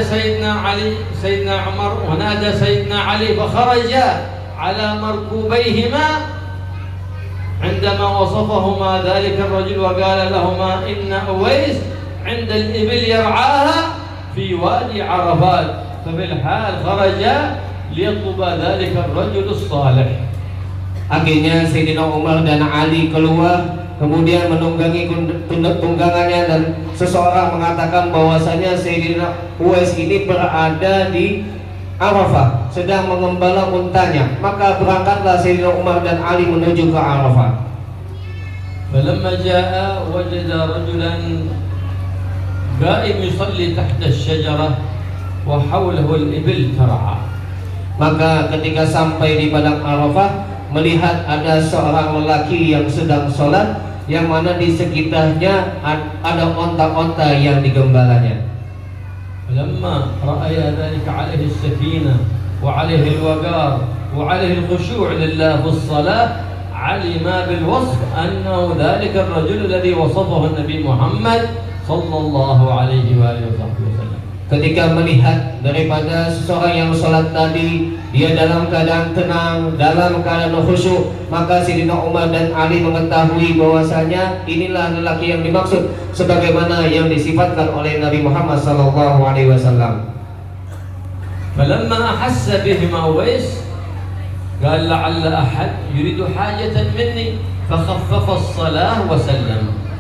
سيدنا عمر ونادى سيدنا علي فخرج على مركوبيهما عندما وصفهما ذلك الرجل وقال لهما إن أويس عند الإبل يرعاها في وادي عرفات، فبالحال خرج ليطلب ذلك الرجل الصالح. Akhirnya Sayyidina Umar dan Ali keluar, kemudian menunggangi tunggangannya, dan seseorang mengatakan bahwasanya Sayyidina Uwais ini berada di Arafah sedang mengembala untanya. Maka berangkatlah Sayyidina Umar dan Ali menuju ke Arafah. فلما جاء وجد رجلا قائم يصلي تحت الشجرة وحوله الإبل ترعى. Maka ketika sampai di padang Arafah, melihat ada seorang lelaki yang sedang sholat, yang mana di sekitarnya ada onta-onta yang digembalanya. فلما رأى ذلك عليه السكينة وعليه الوقار وعليه الخشوع لله في الصلاة، علم بالوصف أنه ذلك الرجل الذي وصفه النبي محمد صلى الله عليه وآله وسلم. Ketika melihat daripada seseorang yang sholat tadi, dia dalam keadaan tenang, dalam keadaan khusyuk, maka Sayyidina Umar dan Ali mengetahui bahwasanya inilah lelaki yang dimaksud, sebagaimana yang disifatkan oleh Nabi Muhammad SAW. فلما أحس بهما أويس قال لعل أحد يريد حاجة مني فخفف الصلاة وسلم.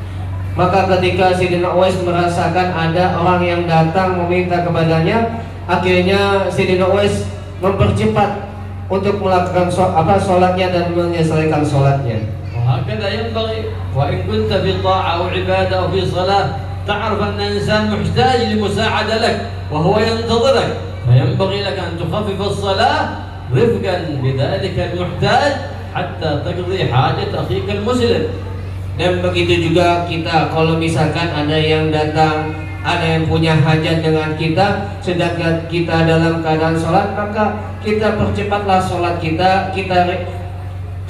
Maka ketika Sayyidina Uwais merasakan ada orang yang datang meminta kepadanya, akhirnya Sayyidina Uwais mempercepat untuk melakukan sholatnya dan menyelesaikan sholatnya. وهكذا ينبغي وإن كنت في طاعة أو عبادة أو في صلاة تعرف أن الإنسان محتاج لمساعدة لك وهو ينتظرك، فينبغي لك أن تخفف الصلاة رفقا بذلك المحتاج حتى تقضي حاجة أخيك المسلم. Dan begitu juga kita, kalau misalkan ada yang datang ada yang punya hajat dengan kita, sedangkan kita dalam keadaan sholat, maka kita percepatlah sholat kita. Kita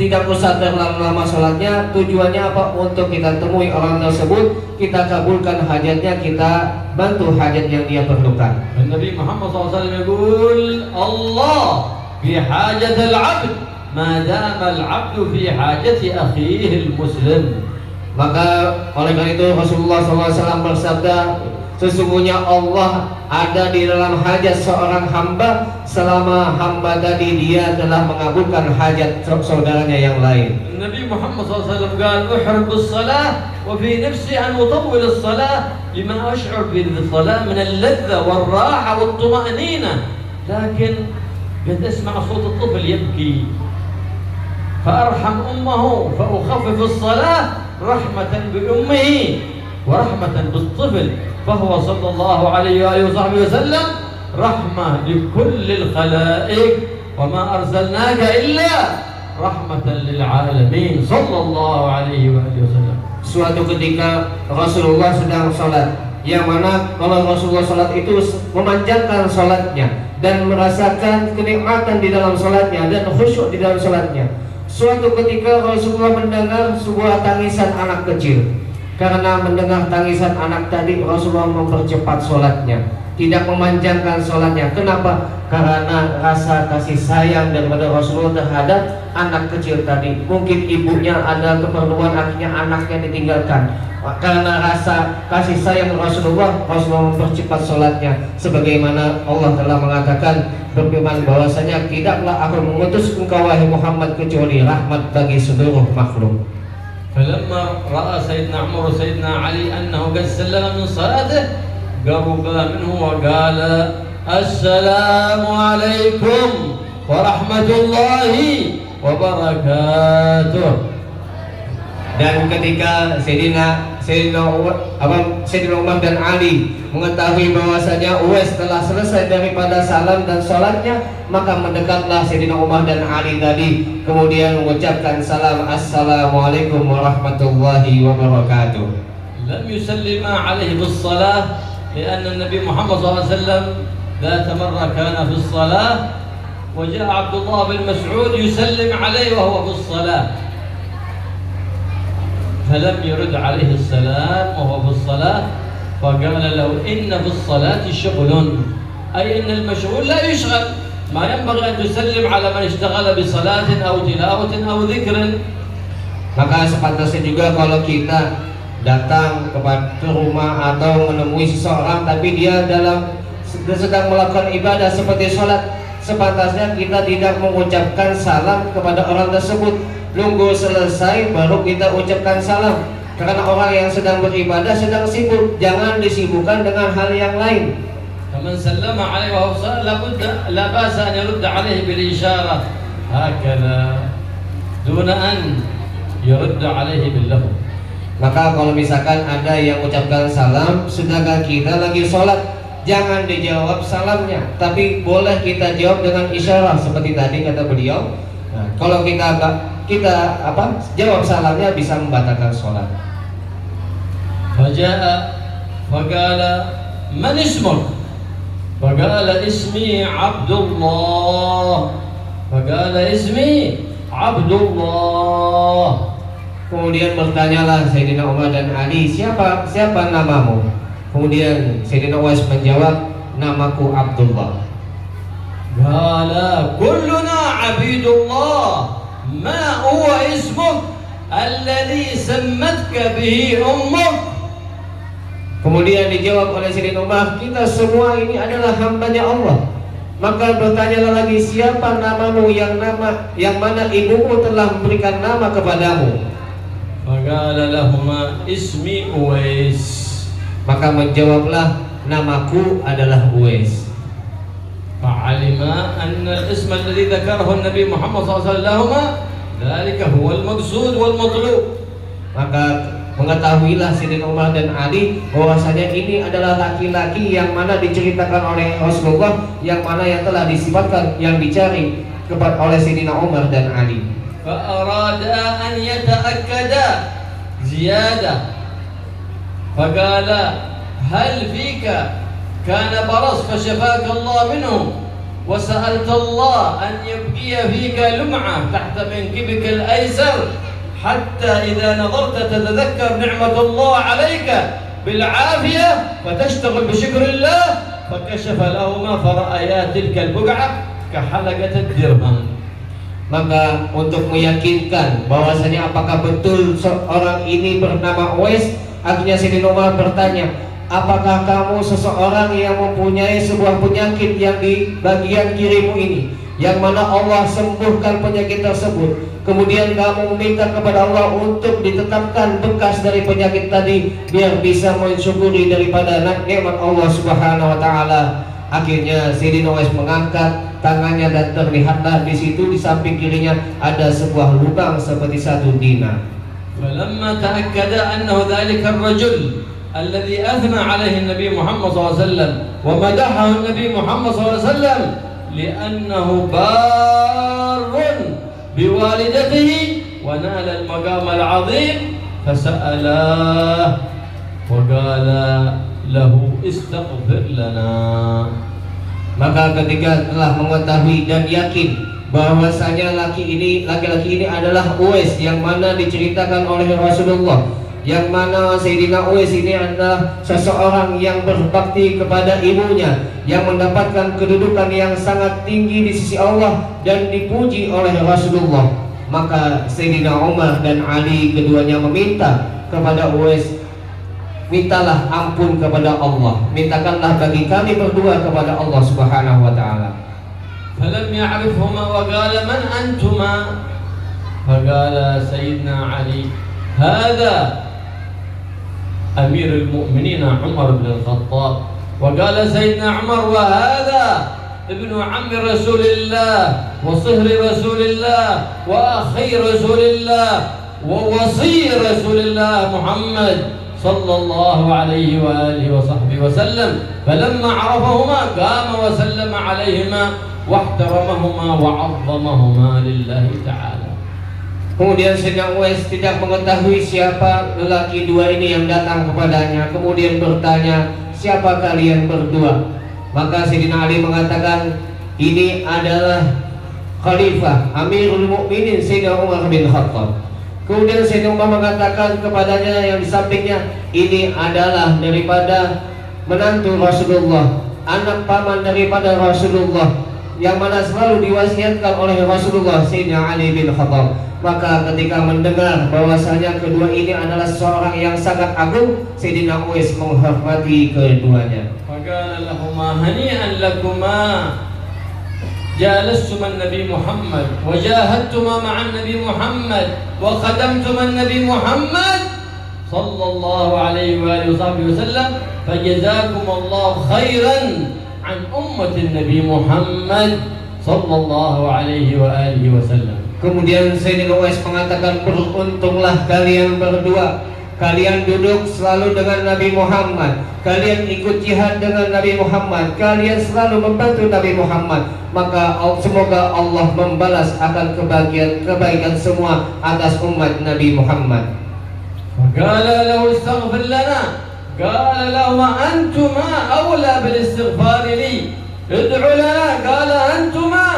tidak usah terlalu lama sholatnya. Tujuannya apa? Untuk kita temui orang tersebut, kita kabulkan hajatnya, kita bantu hajat yang dia perlukan. Nabi Muhammad SAW يقول Allah في حاجة العبد ما دام العبد في حاجة أخيه المسلم. Maka oleh karena itu Rasulullah SAW bersabda, sesungguhnya Allah ada di dalam hajat seorang hamba selama hamba tadi dia telah mengabulkan hajat saudaranya yang lain. Nabi Muhammad SAW قال أحرم بالصلاة وفي نفسي أن أطول الصلاة لما أشعر بالصلاة من اللذة والراحة والطمأنينة، لكن قد أسمع صوت الطفل يبكي فأرحم أمه فأخفف الصلاة رحمة بأمه ورحمة بالطفل، فهو صلى الله عليه وآله وصحبه وسلم رحمة لكل الخلائق وما أرسلناك إلا رحمة للعالمين صلى الله عليه وآله وسلم. Suatu ketika Rasulullah sedang sholat, yang mana kalau Rasulullah sholat itu memanjangkan sholatnya dan merasakan kenikmatan di dalam sholatnya dan khusyuk di dalam sholatnya. Suatu ketika Rasulullah mendengar sebuah tangisan anak kecil. Karena mendengar tangisan anak tadi, Rasulullah mempercepat sholatnya, tidak memanjangkan sholatnya. Kenapa? Karena rasa kasih sayang daripada Rasulullah terhadap anak kecil tadi. Mungkin ibunya ada keperluan, akhirnya anaknya ditinggalkan. Karena rasa kasih sayang Rasulullah mempercepat sholatnya. Sebagaimana Allah telah mengatakan, berfirman bahwasanya, tidaklah aku mengutus engkau wahai Muhammad kecuali rahmat bagi seluruh makhluk. فلما رأى سيدنا عمر وسيدنا علي أنه قد سلم من صلاته قرب منه وقال السلام عليكم ورحمة الله وبركاته. Dan ketika Sayyidina Umar dan Ali mengetahui bahwasanya Uwais telah selesai daripada salam dan sholatnya, maka mendekatlah Sayyidina Umar dan Ali tadi, kemudian mengucapkan salam, Assalamualaikum warahmatullahi wabarakatuh. لم يسلم عليه بالصلاة لأن النبي محمد صلى الله عليه وسلم ذات مرة كان في الصلاة وجاء عبد الله بن مسعود يسلم عليه وهو في الصلاة فلم يرد عليه السلام وهو في الصلاة فقال له إن في الصلاة شغل، أي إن المشغول لا يشغل، ما ينبغي أن تسلم على من اشتغل بصلاة أو تلاوة أو ذكر. Maka sepantasnya juga kalau kita datang ke rumah atau menemui seseorang tapi dia sedang melakukan ibadah seperti sholat, sepantasnya kita tidak mengucapkan salam kepada orang tersebut. Nunggu selesai baru kita ucapkan salam. Karena orang yang sedang beribadah sedang sibuk, jangan disibukkan dengan hal yang lain. فمن سلم عليه وهو صائم لا بأس أن يرد عليه بالإشارة هكذا دون أن يرد عليه باللفظ. Maka kalau misalkan ada yang ucapkan salam sedangkan kita lagi sholat, jangan dijawab salamnya, tapi boleh kita jawab dengan isyarat seperti tadi kata beliau. Nah, kalau kita jawab salamnya bisa membatalkan sholat. فجاء فقال من اسمك؟ فقال اسمي عبد الله. فقال اسمي عبد الله. Kemudian bertanyalah Sayyidina Umar dan Ali, siapa namamu? Kemudian Sayyidina Uwais menjawab, namaku Abdullah. قال كلنا عبيد الله ما هو اسمك الذي سمتك به أمك. Kemudian dijawab oleh Sayyidina Umar, kita semua ini adalah hambanya Allah. Maka bertanyalah lagi, siapa namamu yang mana ibumu telah memberikan nama kepadamu? فقال لهما اسمي أويس. Maka menjawablah, namaku adalah Uwais. فعلم أن الاسم الذي ذكره النبي محمد صلى الله عليه وسلم لهما ذلك هو المقصود والمطلوب. Maka mengetahuilah Sayyidina Umar dan Ali bahwasanya ini adalah laki-laki yang mana diceritakan oleh Rasulullah, yang mana yang telah disifatkan, yang dicari oleh Sayyidina Umar dan Ali. فأرادا أن يتأكدا زيادة فقال هل فيك كان برص فشفاك الله منه وسألت الله أن يبقي فيك لمعة تحت منكبك الأيسر حتى إذا نظرت تتذكر نعمة الله عليك بالعافية فتشتغل بشكر الله فكشف لهما فرأيا تلك البقعة كحلقة الدرهم. Maka untuk meyakinkan bahwasanya apakah betul seorang ini bernama Uwais, akhirnya Sayyidina Umar bertanya, apakah kamu seseorang yang mempunyai sebuah penyakit yang di bagian kirimu ini, yang mana Allah sembuhkan penyakit tersebut, kemudian kamu meminta kepada Allah untuk ditetapkan bekas dari penyakit tadi biar bisa mensyukuri daripada nikmat Allah Subhanahu wa taala. Akhirnya Sayyidina Uwais mengangkat tangannya dan terlihatlah di situ di samping kirinya ada sebuah lubang seperti satu dinar. فلما تأكد أنه ذلك الرجل الذي أثنى عليه النبي محمد صلى الله عليه وسلم ومدحه النبي محمد صلى الله عليه وسلم لأنه بار بوالدته ونال المقام العظيم فسألاه وقال له استغفر لنا. Maka ketika telah mengetahui dan yakin bahwasanya laki-laki ini adalah Uwais yang mana diceritakan oleh Rasulullah, yang mana Sayyidina Uwais ini adalah seseorang yang berbakti kepada ibunya, yang mendapatkan kedudukan yang sangat tinggi di sisi Allah dan dipuji oleh Rasulullah. Maka Sayyidina Umar dan Ali keduanya meminta kepada Uwais, mintalah ampun kepada Allah, mintakanlah bagi kami berdua kepada Allah Subhanahu wa taala. فلم يعرفهما وقال من أنتما فقال سيدنا علي هذا أمير المؤمنين عمر بن الخطاب، وقال سيدنا عمر وهذا ابن عم رسول الله وصهر رسول الله وأخي رسول الله ووصي رسول الله محمد صلى الله عليه وآله وصحبه وسلم. فلما عرفهما قام وسلم عليهما واحترمهما وعظمهما لله تعالى. Kemudian Sayyidina Uwais tidak mengetahui siapa lelaki dua ini yang datang kepadanya, kemudian bertanya, siapa kalian berdua? Maka Sayyidina Ali mengatakan, ini adalah Khalifah Amirul Mukminin Sayyidina Umar bin Khattab. Kemudian Sayyidina Umar mengatakan kepadanya yang di sampingnya, ini adalah daripada menantu Rasulullah, anak paman daripada Rasulullah, yang mana selalu diwasiatkan oleh Rasulullah Sayyidina Ali bin Khattab. Maka ketika mendengar bahwasanya kedua ini adalah seorang yang sangat agung, Sayyidina Uwais menghormati keduanya. فقال لهما هنيئا لكما جالستما النبي محمد وجاهدتما مع النبي محمد وخدمتما النبي محمد صلى الله عليه وآله وصحبه وسلم فجزاكم الله خيرا عن أمة النبي محمد صلى الله عليه وآله وسلم. Kemudian Sayyidina Uwais mengatakan, beruntunglah kalian berdua, kalian duduk selalu dengan Nabi Muhammad, kalian ikut jihad dengan Nabi Muhammad, kalian selalu membantu Nabi Muhammad. Maka semoga Allah membalas akan kebaikan semua atas umat Nabi Muhammad. فقال له استغفر لنا، قال لهما أنتما أولى بالاستغفار لي، ادعوا لنا، قال أنتما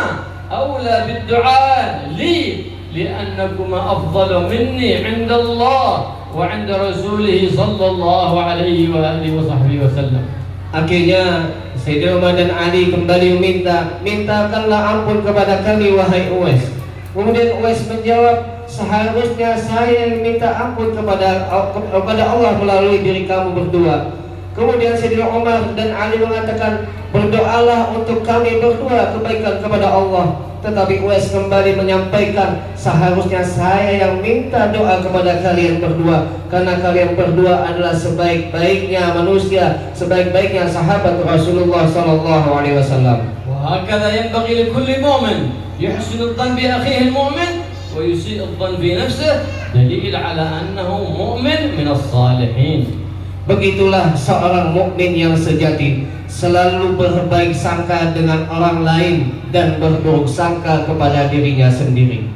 أولى بالدعاء لي لأنكما أفضل مني عند الله وعند رسوله صلى الله عليه وآله وصحبه وسلم. Akhirnya Sayyidina Umar dan Ali kembali meminta, mintakanlah ampun kepada kami wahai Uwais. Kemudian Uwais menjawab, seharusnya saya yang minta ampun kepada Allah melalui diri kamu berdua. Kemudian Sayyidina Umar dan Ali mengatakan, berdoalah untuk kami berdua kebaikan kepada Allah. Tetapi Uwais kembali menyampaikan, seharusnya saya yang minta doa kepada kalian berdua, karena kalian berdua adalah sebaik-baiknya manusia, sebaik-baiknya sahabat Rasulullah sallallahu alaihi wasallam. وهكذا ينبغي لكل مؤمن يحسن الظن بأخيه المؤمن ويسيء الظن بنفسه دليل على أنه مؤمن من الصالحين. Begitulah seorang mukmin yang sejati, selalu berbaik sangka dengan orang lain dan berburuk sangka kepada dirinya sendiri.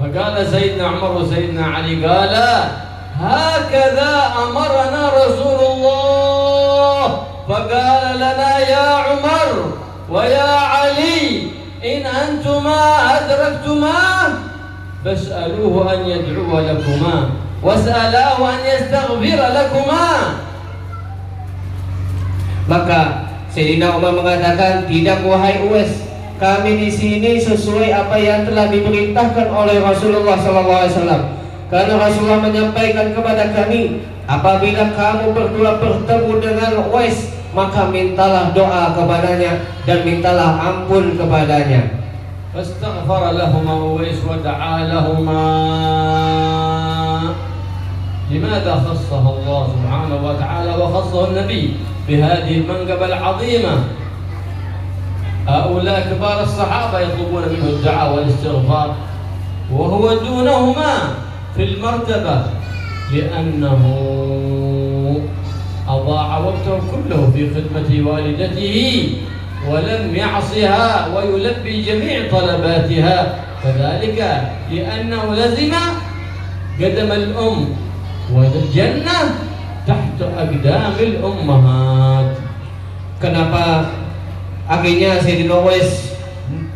فقال سيدنا عمر وسيدنا علي قال هكذا أمرنا رسول الله فقال لنا يا عمر ويا علي إن أنتما أدركتما فاسألوه أن يدعو لكما واسألاه أن يستغفر لكما. Maka Sayyidina Umar mengatakan, tidak wahai Uwais, kami di sini sesuai apa yang telah diperintahkan oleh Rasulullah SAW. Karena Rasulullah menyampaikan kepada kami, apabila kamu berdua bertemu dengan Uwais, maka mintalah doa kepadanya dan mintalah ampun kepadanya. فاستغفر لهما أويس ودعا لهما. لماذا خصه الله سبحانه وتعالى وخصه النبي بهذه المنقبة العظيمة؟ هؤلاء كبار الصحابة يطلبون منه الدعاء والاستغفار وهو دونهما في المرتبة، لأنه أضاع وقته كله في خدمة والدته ولم يعصها ويلبي جميع طلباتها، كذلك لأنه لزم قدم الأم والجنة تحت أقدام الأمهات. Kenapa akhirnya Sayyidina Uwais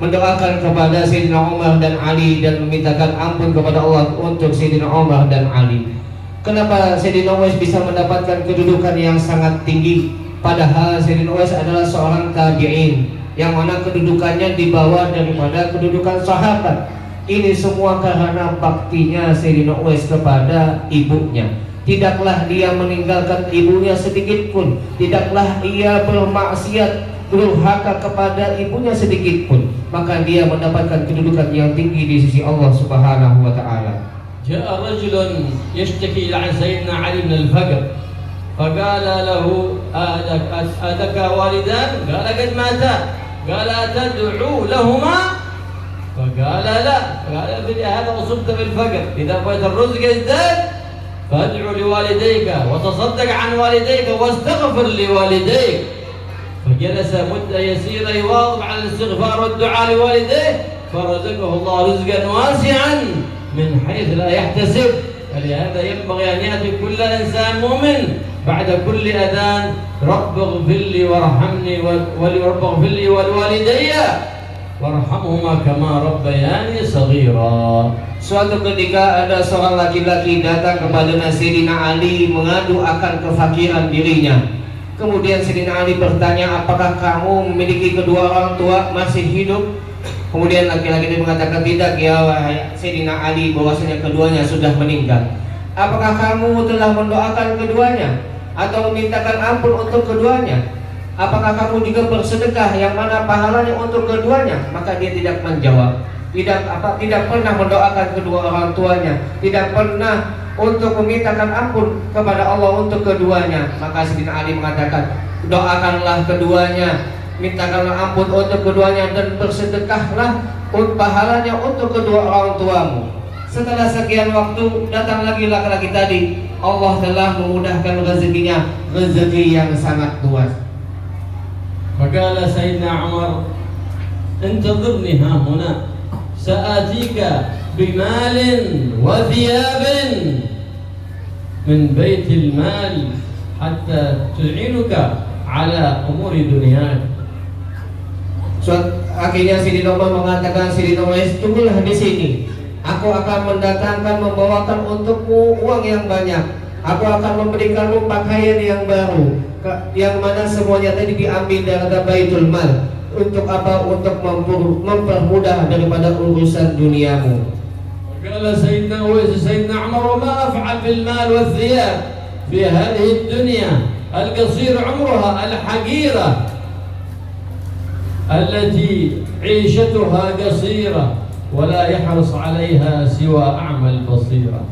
mendoakan kepada Sayyidina Umar dan Ali dan memintakan ampun kepada Allah untuk Sayyidina Umar dan Ali? Kenapa Sayyidina Uwais bisa mendapatkan kedudukan yang sangat tinggi? Padahal Sayyidina Uwais adalah seorang tabi'in yang mana kedudukannya di bawah daripada kedudukan sahabat. Ini semua karena baktinya Sayyidina Uwais kepada ibunya. Tidaklah dia meninggalkan ibunya sedikit pun. Tidaklah ia bermaksiat, durhaka kepada ibunya sedikit pun. Maka dia mendapatkan kedudukan yang tinggi di sisi Allah Subhanahu wa taala. جاء رجل يشتكي عن سيدنا علي من الفقر فقال له ألك والدان؟ قال قد ماتا. قال أتدعو لهما؟ فقال لا. قال هذا أصبت بالفقر، إذا بغيت الرزق يزداد فادعو لوالديك وتصدق عن والديك واستغفر لوالديك. فجلس مدة يسيرة يواظب على الاستغفار والدعاء لوالديه فرزقه الله رزقا واسعا من حيث لا يحتسب. فلهذا ينبغي أن يأتي كل إنسان مؤمن بعد كل أذان رب اغفر لي وارحمني رب اغفر لي ولوالدي وارحمهما كما ربياني صغيرا. Suatu ketika ada seorang laki-laki datang kepada Sayyidina Ali mengadu akan kefakiran dirinya. Kemudian Sayyidina Ali bertanya, apakah kamu memiliki kedua orang tua masih hidup? Kemudian laki-laki itu mengatakan, tidak ya wahai Sayyidina Ali, bahwasanya keduanya sudah meninggal. Apakah kamu telah mendoakan keduanya atau memintakan ampun untuk keduanya? Apakah kamu juga bersedekah yang mana pahalanya untuk keduanya? Maka dia tidak menjawab. Tidak pernah mendoakan kedua orang tuanya, tidak pernah untuk memintakan ampun kepada Allah untuk keduanya. Maka Sayyidina Ali mengatakan, doakanlah keduanya, mintakanlah ampun untuk keduanya, dan bersedekahlah pahalanya untuk kedua orang tuamu. Setelah sekian waktu datang lagi laki-laki tadi. Allah telah memudahkan rezekinya, rezeki yang sangat luas. فقال سيدنا عمر انتظرني ها هنا سآتيك بمال وثياب من بيت المال حتى تعينك على أمور دنياك. Akhirnya Sayyidina Umar mengatakan, Sayyidina Uwais, tunggulah di sini. Aku akan mendatangkan, membawakan untukmu uang yang banyak. Aku akan memberikanmu pakaian yang baru, yang mana semuanya tadi diambil dari Baitul Mal. Untuk apa? Untuk mempermudah daripada urusan duniamu. قال سيدنا أويس سيدنا عمر وما أفعل بالمال والثياب في هذه الدنيا القصير عمرها الحقيرة التي عيشتها قصيرة ولا يحرص عليها سوى أعمى البصيرة.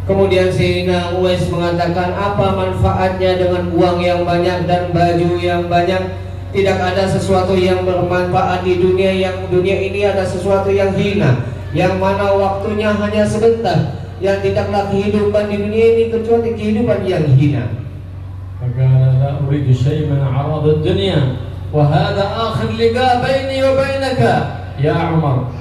Kemudian Sayyidina Uwais mengatakan, apa manfaatnya dengan uang yang banyak dan baju yang banyak? Tidak ada sesuatu yang bermanfaat di dunia, yang dunia ini ada sesuatu yang hina, yang mana waktunya hanya sebentar, yang tidaklah kehidupan di dunia ini kecuali kehidupan yang hina. فقال لا أريد شيء من أعراض الدنيا وهذا آخر لقاء بيني وبينك يا عمر.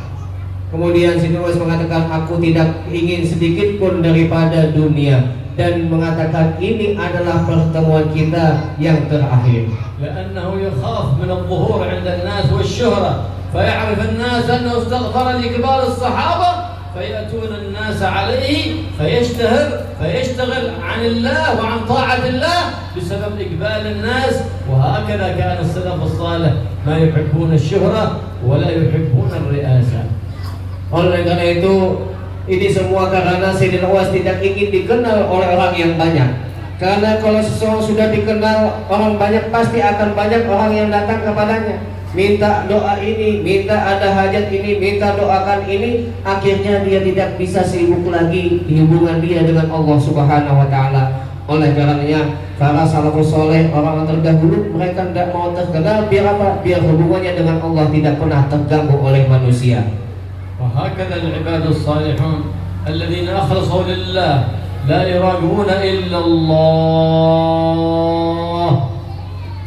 Kemudian si Nuwas mengatakan, aku tidak ingin sedikit pun daripada dunia, dan mengatakan ini adalah pertemuan kita yang terakhir. لأنه يخاف من الظهور عند الناس والشهرة، فيعرف الناس أنه استغفر لكبار الصحابة فيأتون الناس عليه فيشتغل عن الله وعن طاعة الله بسبب إقبال الناس. وهكذا كان السلف الصالح ما يحبون الشهرة ولا يحبون الرئاسة. Oleh karena itu, ini semua karena Sayyidina Uwais tidak ingin dikenal oleh orang yang banyak. Karena kalau seseorang sudah dikenal orang banyak, pasti akan banyak orang yang datang kepadanya, minta doa ini, minta ada hajat ini, minta doakan ini. Akhirnya dia tidak bisa sibuk lagi di hubungan dia dengan Allah Subhanahu wa taala. Oleh karenanya para salafus soleh, orang terdahulu, mereka tidak mau terkenal. Biar apa? Biar hubungannya dengan Allah tidak pernah terganggu oleh manusia. وهكذا العباد الصالحون الذين أخلصوا لله لا يراجعون إلا الله،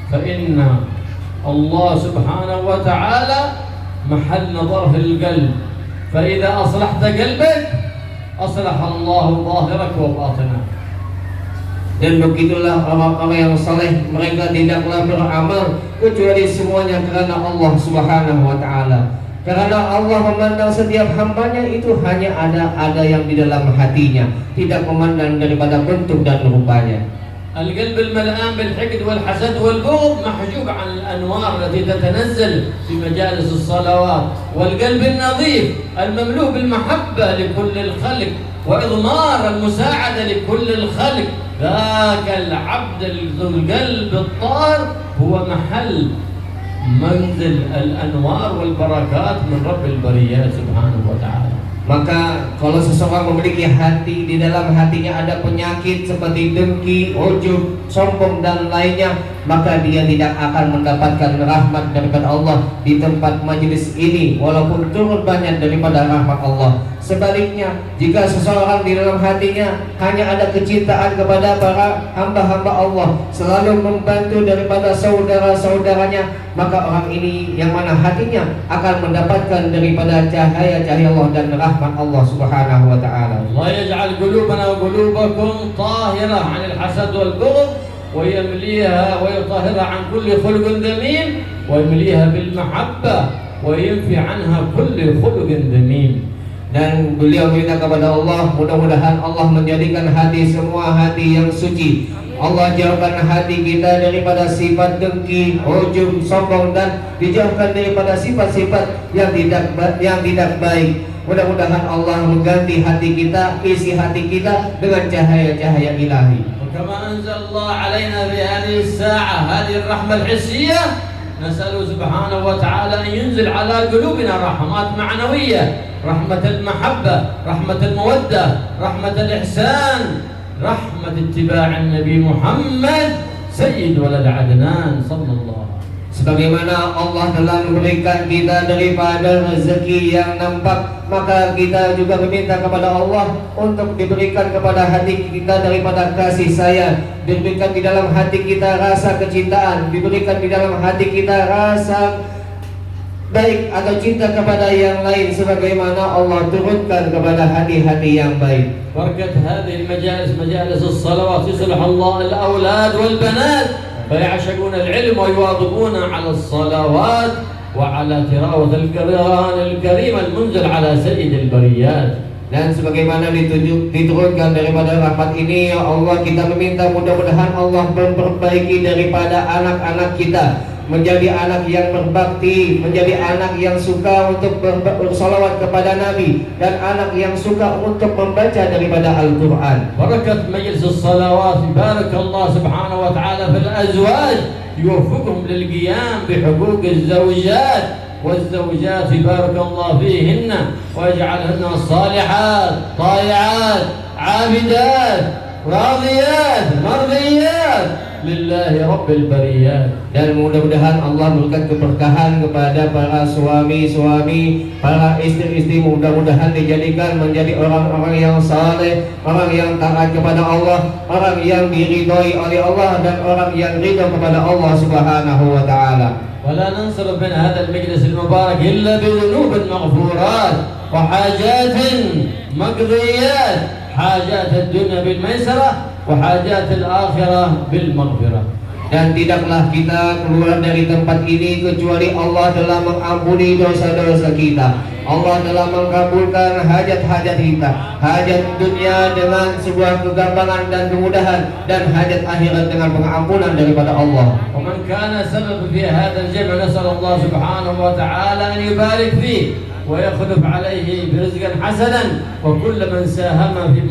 فإن الله سبحانه وتعالى محل نظر في القلب، فإذا أصلحت قلبك أصلح الله ظاهرك وباطنك. Dan begitulah orang-orang yang saleh, mereka tidaklah beramal kecuali semuanya karena Allah Subhanahu wa taala. Karena Allah memandang setiap hambanya itu hanya ada yang di dalam hatinya, tidak memandang daripada bentuk dan rupanya. القلب الملآن بالحقد والحسد والبغض محجوب عن الأنوار التي تتنزل في مجالس الصلوات، والقلب النظيف المملوء بالمحبة لكل الخلق وإضمار المساعدة لكل الخلق، ذاك العبد ذو القلب الطاهر هو محل منزل الأنوار والبركات من رب البريات سبحانه وتعالى. Maka kalau seseorang memiliki hati, di dalam hatinya ada penyakit seperti dengki, ujub, sombong dan lainnya, maka dia tidak akan mendapatkan rahmat daripada Allah di tempat majelis ini, walaupun turun banyak daripada rahmat Allah. Sebaliknya, jika seseorang di dalam hatinya hanya ada kecintaan kepada para hamba-hamba Allah, selalu membantu daripada saudara-saudaranya, maka orang ini yang mana hatinya akan mendapatkan daripada cahaya-cahaya Allah dan rahmat Allah Subhanahu wa taala. Allah yaj'al qulubana wa qulubakum tahirah 'anil hasad wal bughd wa yamliha wa yutahhirha 'an kulli khuluqin dhamim wa yamliha bil mahabbah wa yanfi 'anha kulli khuluqin dhamim. Dan beliau minta kepada Allah, mudah-mudahan Allah menjadikan hati semua hati yang suci. Allah jauhkan hati kita daripada sifat dengki, ujub, sombong, dan dijauhkan daripada sifat-sifat yang tidak baik. Mudah-mudahan Allah mengganti hati kita, isi hati kita dengan cahaya-cahaya ilahi. وكما أنزل الله علينا في هذه الساعة هذه الرحمة الحسية، نسأله سبحانه وتعالى أن ينزل على قلوبنا رحمات معنوية، رحمة المحبة، رحمة المودة، رحمة الإحسان، رحمة اتباع النبي محمد سيد ولد عدنان صلى الله عليه وسلم. Sebagaimana Allah telah memberikan kita daripada rezeki yang nampak, maka kita juga meminta kepada Allah untuk diberikan kepada hati kita daripada kasih sayang, diberikan di dalam hati kita rasa kecintaan, diberikan di dalam hati kita rasa baik atau cinta kepada yang lain, sebagaimana Allah turunkan kepada hati-hati yang baik. بركة هذه المجالس مجالس الصلوات يصلح الله الأولاد والبنات فيعشقون العلم ويواظبون على الصلوات وعلى تلاوة القرآن الكريم المنزل على سيد البريات. Dan sebagaimana diturunkan daripada rahmat ini, ya Allah, kita meminta mudah-mudahan Allah memperbaiki daripada anak-anak kita menjadi anak yang berbakti, menjadi anak yang suka untuk bersalawat kepada Nabi, dan anak yang suka untuk membaca daripada Al-Quran. بركة مجلس الصلوات بارك الله سبحانه وتعالى في الأزواج يوفقهم للقيام بحقوق الزوجات والزوجات بارك الله فيهن ويجعلهن صالحات طائعات عابدات راضيات مرضيات لله رب البريات. Dan mudah-mudahan Allah memberikan keberkahan kepada para suami-suami, para istri-istri, mudah-mudahan dijadikan menjadi orang-orang yang saleh, orang yang taat kepada Allah, orang yang diridhoi oleh Allah, dan orang yang ridho kepada Allah Subhanahu wa taala. ولا ننصرف من هذا المجلس المبارك إلا بذنوب مغفورات وحاجات مقضيات، حاجات الدنيا بالميسرة وحاجات الآخرة بالمغفرة. Dan tidaklah kita keluar dari tempat ini kecuali Allah telah mengampuni dosa-dosa kita. Allah telah mengabulkan hajat-hajat kita, hajat dunia dengan sebuah kegampangan dan kemudahan, dan hajat akhirat dengan pengampunan daripada Allah. ومن كان سبب في هذا الجمع نسأل الله سبحانه وتعالى أن يبارك فيه ويخلف عليه برزقا حسنا، وكل من ساهم في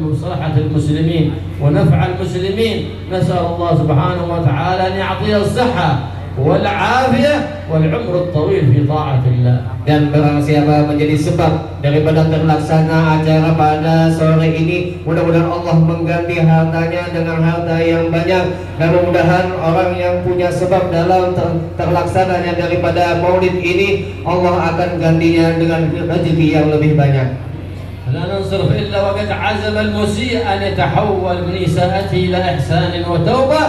مصلحة المسلمين ونفع المسلمين نسأل الله سبحانه وتعالى أن يعطيه الصحة والعافية والعمر الطويل في طاعة الله. Dan barang siapa menjadi sebab daripada terlaksana acara pada sore ini, mudah-mudahan Allah mengganti hartanya dengan harta yang banyak, dan mudah-mudahan orang yang punya sebab dalam terlaksananya daripada maulid ini, Allah akan gantinya dengan rezeki yang lebih banyak. لا ننصرف إلا وقد عزم المسيء أن يتحول من إساءته إلى إحسان وتوبة